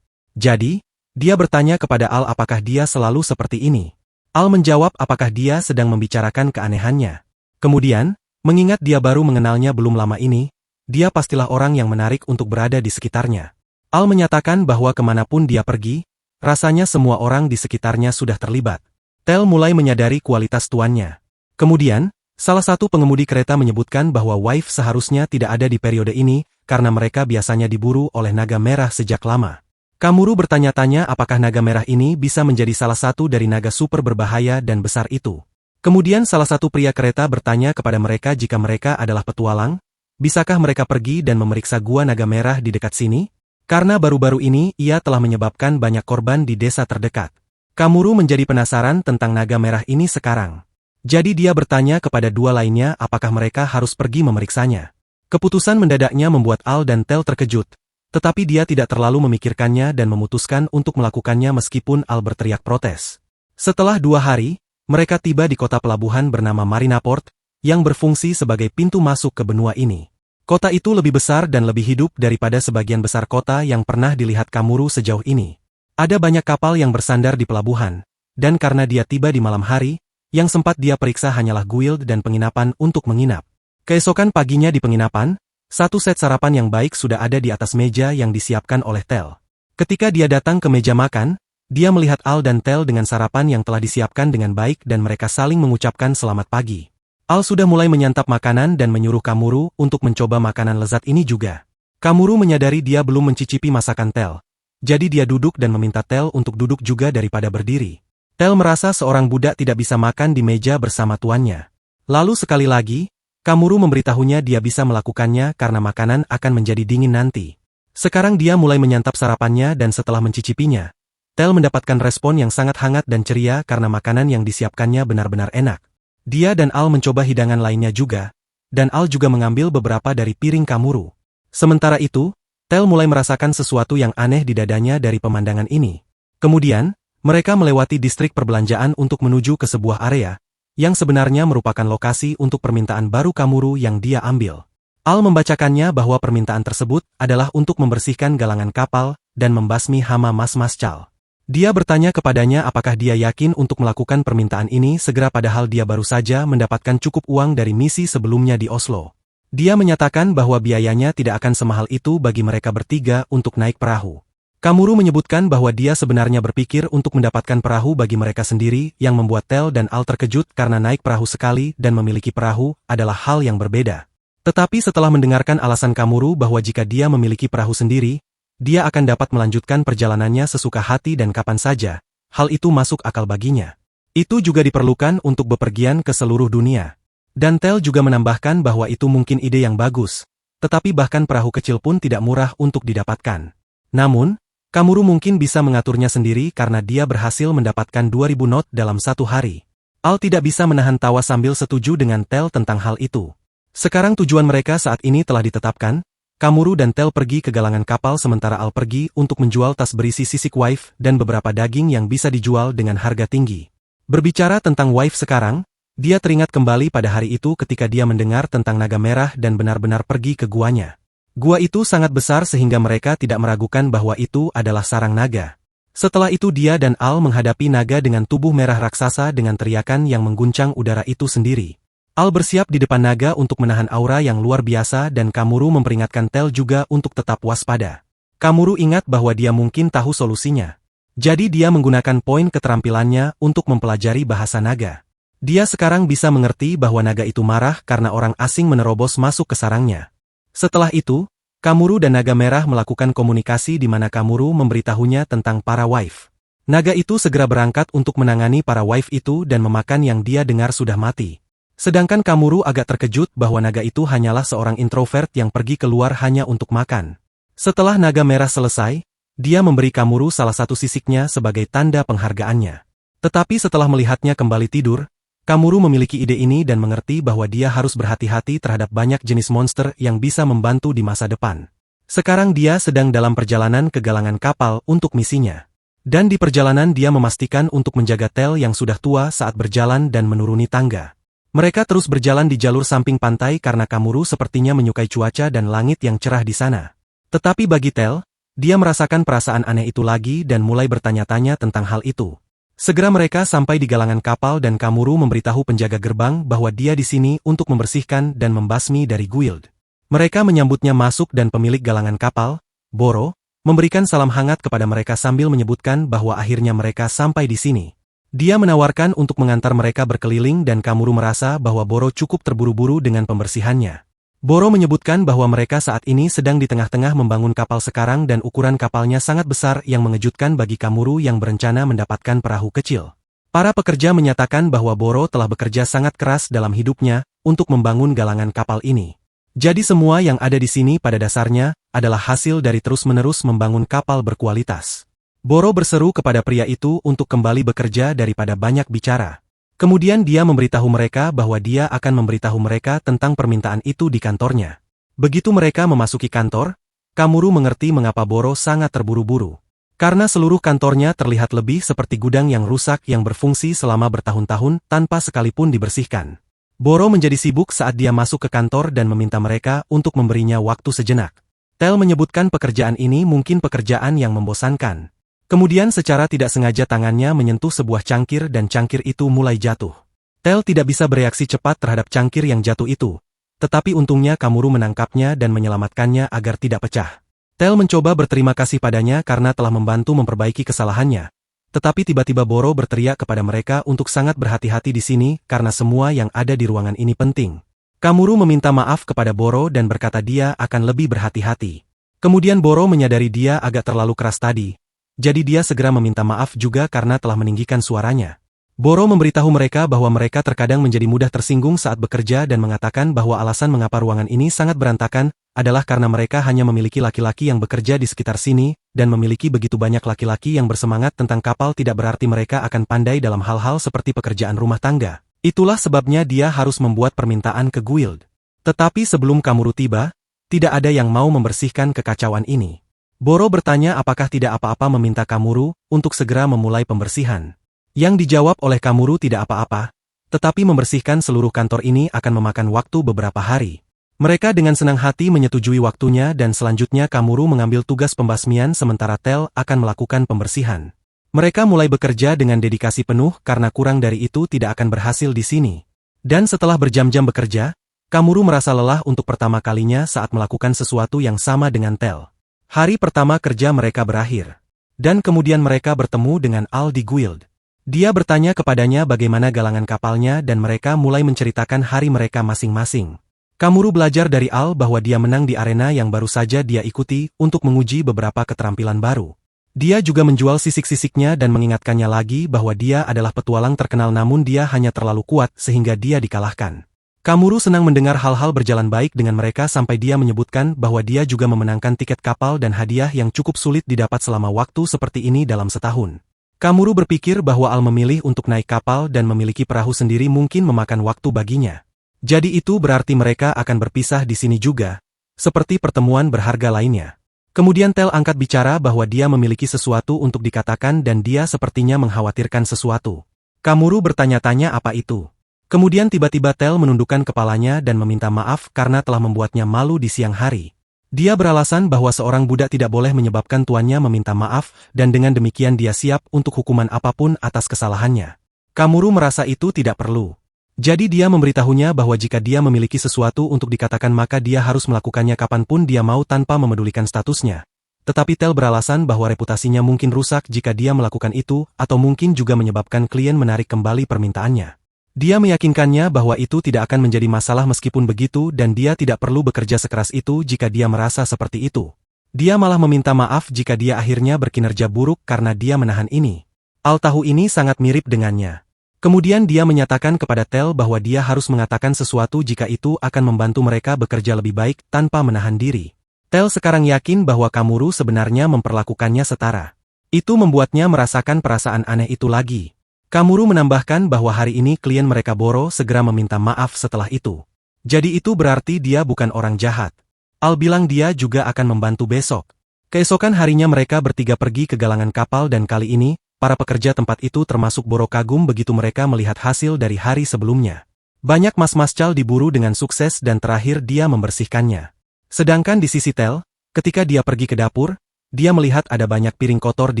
Speaker 1: Jadi, dia bertanya kepada Al apakah dia selalu seperti ini. Al menjawab apakah dia sedang membicarakan keanehannya. Kemudian, mengingat dia baru mengenalnya belum lama ini, dia pastilah orang yang menarik untuk berada di sekitarnya. Al menyatakan bahwa kemanapun dia pergi, rasanya semua orang di sekitarnya sudah terlibat. Tel mulai menyadari kualitas tuannya. Kemudian, salah satu pengemudi kereta menyebutkan bahwa wife seharusnya tidak ada di periode ini karena mereka biasanya diburu oleh naga merah sejak lama. Kamuru bertanya-tanya apakah naga merah ini bisa menjadi salah satu dari naga super berbahaya dan besar itu. Kemudian salah satu pria kereta bertanya kepada mereka jika mereka adalah petualang, bisakah mereka pergi dan memeriksa gua naga merah di dekat sini? Karena baru-baru ini ia telah menyebabkan banyak korban di desa terdekat. Kamuru menjadi penasaran tentang naga merah ini sekarang. Jadi dia bertanya kepada dua lainnya apakah mereka harus pergi memeriksanya. Keputusan mendadaknya membuat Al dan Tel terkejut. Tetapi dia tidak terlalu memikirkannya dan memutuskan untuk melakukannya meskipun Al berteriak protes. Setelah 2 hari, mereka tiba di kota pelabuhan bernama Marinaport, yang berfungsi sebagai pintu masuk ke benua ini. Kota itu lebih besar dan lebih hidup daripada sebagian besar kota yang pernah dilihat Kamuru sejauh ini. Ada banyak kapal yang bersandar di pelabuhan, dan karena dia tiba di malam hari, yang sempat dia periksa hanyalah guild dan penginapan untuk menginap. Keesokan paginya di penginapan, satu set sarapan yang baik sudah ada di atas meja yang disiapkan oleh Tel. Ketika dia datang ke meja makan, dia melihat Al dan Tel dengan sarapan yang telah disiapkan dengan baik dan mereka saling mengucapkan selamat pagi. Al sudah mulai menyantap makanan dan menyuruh Kamuru untuk mencoba makanan lezat ini juga. Kamuru menyadari dia belum mencicipi masakan Tel. Jadi dia duduk dan meminta Tel untuk duduk juga daripada berdiri. Tel merasa seorang budak tidak bisa makan di meja bersama tuannya. Lalu sekali lagi, Kamuru memberitahunya dia bisa melakukannya karena makanan akan menjadi dingin nanti. Sekarang dia mulai menyantap sarapannya dan setelah mencicipinya, Tel mendapatkan respon yang sangat hangat dan ceria karena makanan yang disiapkannya benar-benar enak. Dia dan Al mencoba hidangan lainnya juga, dan Al juga mengambil beberapa dari piring Kamuru. Sementara itu, Tel mulai merasakan sesuatu yang aneh di dadanya dari pemandangan ini. Kemudian, mereka melewati distrik perbelanjaan untuk menuju ke sebuah area, yang sebenarnya merupakan lokasi untuk permintaan baru Kamuru yang dia ambil. Al membacakannya bahwa permintaan tersebut adalah untuk membersihkan galangan kapal dan membasmi hama mas-mas Cal. Dia bertanya kepadanya apakah dia yakin untuk melakukan permintaan ini segera padahal dia baru saja mendapatkan cukup uang dari misi sebelumnya di Oslo. Dia menyatakan bahwa biayanya tidak akan semahal itu bagi mereka bertiga untuk naik perahu. Kamuru menyebutkan bahwa dia sebenarnya berpikir untuk mendapatkan perahu bagi mereka sendiri yang membuat Tel dan Al terkejut karena naik perahu sekali dan memiliki perahu adalah hal yang berbeda. Tetapi setelah mendengarkan alasan Kamuru bahwa jika dia memiliki perahu sendiri, dia akan dapat melanjutkan perjalanannya sesuka hati dan kapan saja, hal itu masuk akal baginya. Itu juga diperlukan untuk bepergian ke seluruh dunia. Dan Tel juga menambahkan bahwa itu mungkin ide yang bagus, tetapi bahkan perahu kecil pun tidak murah untuk didapatkan. Namun, Kamuru mungkin bisa mengaturnya sendiri karena dia berhasil mendapatkan 2000 knot dalam 1 hari. Al tidak bisa menahan tawa sambil setuju dengan Tel tentang hal itu. Sekarang tujuan mereka saat ini telah ditetapkan, Kamuru dan Tel pergi ke galangan kapal sementara Al pergi untuk menjual tas berisi sisik wife dan beberapa daging yang bisa dijual dengan harga tinggi. Berbicara tentang wife sekarang, Dia teringat kembali pada hari itu ketika dia mendengar tentang naga merah dan benar-benar pergi ke guanya. Gua itu sangat besar sehingga mereka tidak meragukan bahwa itu adalah sarang naga. Setelah itu dia dan Al menghadapi naga dengan tubuh merah raksasa dengan teriakan yang mengguncang udara itu sendiri. Al bersiap di depan naga untuk menahan aura yang luar biasa dan Kamuru memperingatkan Tel juga untuk tetap waspada. Kamuru ingat bahwa dia mungkin tahu solusinya. Jadi dia menggunakan poin keterampilannya untuk mempelajari bahasa naga. Dia sekarang bisa mengerti bahwa naga itu marah karena orang asing menerobos masuk ke sarangnya. Setelah itu, Kamuru dan naga merah melakukan komunikasi di mana Kamuru memberitahunya tentang para wife. Naga itu segera berangkat untuk menangani para wife itu dan memakan yang dia dengar sudah mati. Sedangkan Kamuru agak terkejut bahwa naga itu hanyalah seorang introvert yang pergi keluar hanya untuk makan. Setelah naga merah selesai, dia memberi Kamuru salah satu sisiknya sebagai tanda penghargaannya. Tetapi setelah melihatnya kembali tidur, Kamuru memiliki ide ini dan mengerti bahwa dia harus berhati-hati terhadap banyak jenis monster yang bisa membantu di masa depan. Sekarang dia sedang dalam perjalanan ke galangan kapal untuk misinya. Dan di perjalanan dia memastikan untuk menjaga Tel yang sudah tua saat berjalan dan menuruni tangga. Mereka terus berjalan di jalur samping pantai karena Kamuru sepertinya menyukai cuaca dan langit yang cerah di sana. Tetapi bagi Tel, dia merasakan perasaan aneh itu lagi dan mulai bertanya-tanya tentang hal itu. Segera mereka sampai di galangan kapal dan Kamuru memberitahu penjaga gerbang bahwa dia di sini untuk membersihkan dan membasmi dari guild. Mereka menyambutnya masuk dan pemilik galangan kapal, Boro, memberikan salam hangat kepada mereka sambil menyebutkan bahwa akhirnya mereka sampai di sini. Dia menawarkan untuk mengantar mereka berkeliling dan Kamuru merasa bahwa Boro cukup terburu-buru dengan pembersihannya. Boro menyebutkan bahwa mereka saat ini sedang di tengah-tengah membangun kapal sekarang dan ukuran kapalnya sangat besar yang mengejutkan bagi Kamuru yang berencana mendapatkan perahu kecil. Para pekerja menyatakan bahwa Boro telah bekerja sangat keras dalam hidupnya untuk membangun galangan kapal ini. Jadi semua yang ada di sini pada dasarnya adalah hasil dari terus-menerus membangun kapal berkualitas. Boro berseru kepada pria itu untuk kembali bekerja daripada banyak bicara. Kemudian dia memberitahu mereka bahwa dia akan memberitahu mereka tentang permintaan itu di kantornya. Begitu mereka memasuki kantor, Kamuru mengerti mengapa Boro sangat terburu-buru. Karena seluruh kantornya terlihat lebih seperti gudang yang rusak yang berfungsi selama bertahun-tahun tanpa sekalipun dibersihkan. Boro menjadi sibuk saat dia masuk ke kantor dan meminta mereka untuk memberinya waktu sejenak. Tel menyebutkan pekerjaan ini mungkin pekerjaan yang membosankan. Kemudian secara tidak sengaja tangannya menyentuh sebuah cangkir dan cangkir itu mulai jatuh. Tel tidak bisa bereaksi cepat terhadap cangkir yang jatuh itu. Tetapi untungnya Kamuru menangkapnya dan menyelamatkannya agar tidak pecah. Tel mencoba berterima kasih padanya karena telah membantu memperbaiki kesalahannya. Tetapi tiba-tiba Boro berteriak kepada mereka untuk sangat berhati-hati di sini karena semua yang ada di ruangan ini penting. Kamuru meminta maaf kepada Boro dan berkata dia akan lebih berhati-hati. Kemudian Boro menyadari dia agak terlalu keras tadi. Jadi dia segera meminta maaf juga karena telah meninggikan suaranya. Boro memberitahu mereka bahwa mereka terkadang menjadi mudah tersinggung saat bekerja dan mengatakan bahwa alasan mengapa ruangan ini sangat berantakan adalah karena mereka hanya memiliki laki-laki yang bekerja di sekitar sini dan memiliki begitu banyak laki-laki yang bersemangat tentang kapal tidak berarti mereka akan pandai dalam hal-hal seperti pekerjaan rumah tangga. Itulah sebabnya dia harus membuat permintaan ke guild. Tetapi sebelum Kamuru tiba, tidak ada yang mau membersihkan kekacauan ini. Boro bertanya apakah tidak apa-apa meminta Kamuru untuk segera memulai pembersihan. Yang dijawab oleh Kamuru tidak apa-apa, tetapi membersihkan seluruh kantor ini akan memakan waktu beberapa hari. Mereka dengan senang hati menyetujui waktunya dan selanjutnya Kamuru mengambil tugas pembasmian sementara Tel akan melakukan pembersihan. Mereka mulai bekerja dengan dedikasi penuh karena kurang dari itu tidak akan berhasil di sini. Dan setelah berjam-jam bekerja, Kamuru merasa lelah untuk pertama kalinya saat melakukan sesuatu yang sama dengan Tel. Hari pertama kerja mereka berakhir. Dan kemudian mereka bertemu dengan Al di guild. Dia bertanya kepadanya bagaimana galangan kapalnya dan mereka mulai menceritakan hari mereka masing-masing. Kamuru belajar dari Al bahwa dia menang di arena yang baru saja dia ikuti untuk menguji beberapa keterampilan baru. Dia juga menjual sisik-sisiknya dan mengingatkannya lagi bahwa dia adalah petualang terkenal namun dia hanya terlalu kuat sehingga dia dikalahkan. Kamuru senang mendengar hal-hal berjalan baik dengan mereka sampai dia menyebutkan bahwa dia juga memenangkan tiket kapal dan hadiah yang cukup sulit didapat selama waktu seperti ini dalam setahun. Kamuru berpikir bahwa Al memilih untuk naik kapal dan memiliki perahu sendiri mungkin memakan waktu baginya. Jadi itu berarti mereka akan berpisah di sini juga, seperti pertemuan berharga lainnya. Kemudian Tel angkat bicara bahwa dia memiliki sesuatu untuk dikatakan dan dia sepertinya mengkhawatirkan sesuatu. Kamuru bertanya-tanya apa itu. Kemudian tiba-tiba Tel menundukkan kepalanya dan meminta maaf karena telah membuatnya malu di siang hari. Dia beralasan bahwa seorang budak tidak boleh menyebabkan tuannya meminta maaf dan dengan demikian dia siap untuk hukuman apapun atas kesalahannya. Kamuru merasa itu tidak perlu. Jadi dia memberitahunya bahwa jika dia memiliki sesuatu untuk dikatakan maka dia harus melakukannya kapanpun dia mau tanpa memedulikan statusnya. Tetapi Tel beralasan bahwa reputasinya mungkin rusak jika dia melakukan itu atau mungkin juga menyebabkan klien menarik kembali permintaannya. Dia meyakinkannya bahwa itu tidak akan menjadi masalah meskipun begitu dan dia tidak perlu bekerja sekeras itu jika dia merasa seperti itu. Dia malah meminta maaf jika dia akhirnya berkinerja buruk karena dia menahan ini. Al tahu ini sangat mirip dengannya. Kemudian dia menyatakan kepada Tel bahwa dia harus mengatakan sesuatu jika itu akan membantu mereka bekerja lebih baik tanpa menahan diri. Tel sekarang yakin bahwa Kamuru sebenarnya memperlakukannya setara. Itu membuatnya merasakan perasaan aneh itu lagi. Kamuru menambahkan bahwa hari ini klien mereka Boro segera meminta maaf setelah itu. Jadi itu berarti dia bukan orang jahat. Al bilang dia juga akan membantu besok. Keesokan harinya mereka bertiga pergi ke galangan kapal dan kali ini, para pekerja tempat itu termasuk Boro kagum begitu mereka melihat hasil dari hari sebelumnya. Banyak mas-mas cal diburu dengan sukses dan terakhir dia membersihkannya. Sedangkan di sisi Tel, ketika dia pergi ke dapur, dia melihat ada banyak piring kotor di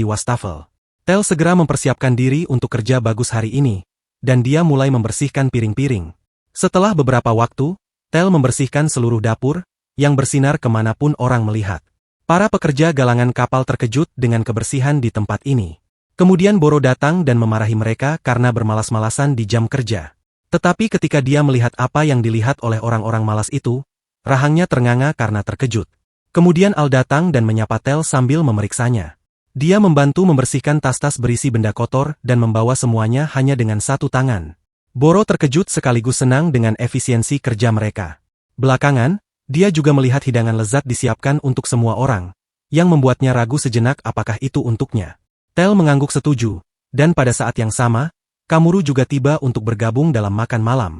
Speaker 1: wastafel. Tel segera mempersiapkan diri untuk kerja bagus hari ini, dan dia mulai membersihkan piring-piring. Setelah beberapa waktu, Tel membersihkan seluruh dapur, yang bersinar kemanapun orang melihat. Para pekerja galangan kapal terkejut dengan kebersihan di tempat ini. Kemudian Boro datang dan memarahi mereka karena bermalas-malasan di jam kerja. Tetapi ketika dia melihat apa yang dilihat oleh orang-orang malas itu, rahangnya ternganga karena terkejut. Kemudian Al datang dan menyapa Tel sambil memeriksanya. Dia membantu membersihkan tas-tas berisi benda kotor dan membawa semuanya hanya dengan satu tangan. Boro terkejut sekaligus senang dengan efisiensi kerja mereka. Belakangan, dia juga melihat hidangan lezat disiapkan untuk semua orang, yang membuatnya ragu sejenak apakah itu untuknya. Tel mengangguk setuju, dan pada saat yang sama, Kamuru juga tiba untuk bergabung dalam makan malam.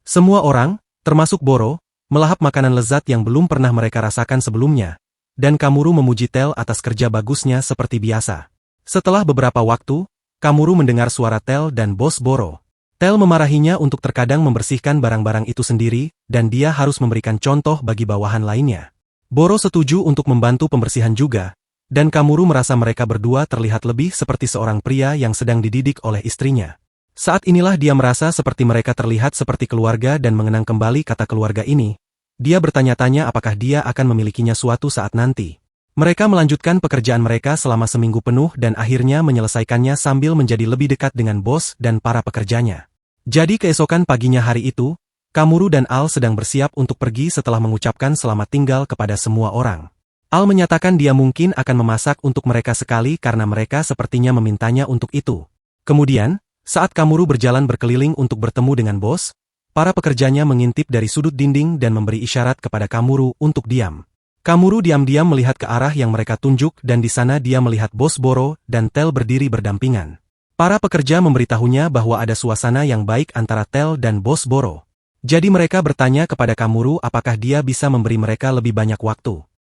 Speaker 1: Semua orang, termasuk Boro, melahap makanan lezat yang belum pernah mereka rasakan sebelumnya, dan Kamuru memuji Tel atas kerja bagusnya seperti biasa. Setelah beberapa waktu, Kamuru mendengar suara Tel dan bos Boro. Tel memarahinya untuk terkadang membersihkan barang-barang itu sendiri, dan dia harus memberikan contoh bagi bawahan lainnya. Boro setuju untuk membantu pembersihan juga, dan Kamuru merasa mereka berdua terlihat lebih seperti seorang pria yang sedang dididik oleh istrinya. Saat inilah dia merasa seperti mereka terlihat seperti keluarga dan mengenang kembali kata keluarga ini. Dia bertanya-tanya apakah dia akan memilikinya suatu saat nanti. Mereka melanjutkan pekerjaan mereka selama seminggu penuh dan akhirnya menyelesaikannya sambil menjadi lebih dekat dengan bos dan para pekerjanya. Jadi keesokan paginya hari itu, Kamuru dan Al sedang bersiap untuk pergi setelah mengucapkan selamat tinggal kepada semua orang. Al menyatakan dia mungkin akan memasak untuk mereka sekali karena mereka sepertinya memintanya untuk itu. Kemudian, saat Kamuru berjalan berkeliling untuk bertemu dengan bos, para pekerjanya mengintip dari sudut dinding dan memberi isyarat kepada Kamuru untuk diam. Kamuru diam-diam melihat ke arah yang mereka tunjuk dan di sana dia melihat bos Boro dan Tel berdiri berdampingan. Para pekerja memberitahunya bahwa ada suasana yang baik antara Tel dan bos Boro. Jadi mereka bertanya kepada Kamuru apakah dia bisa memberi mereka lebih banyak waktu.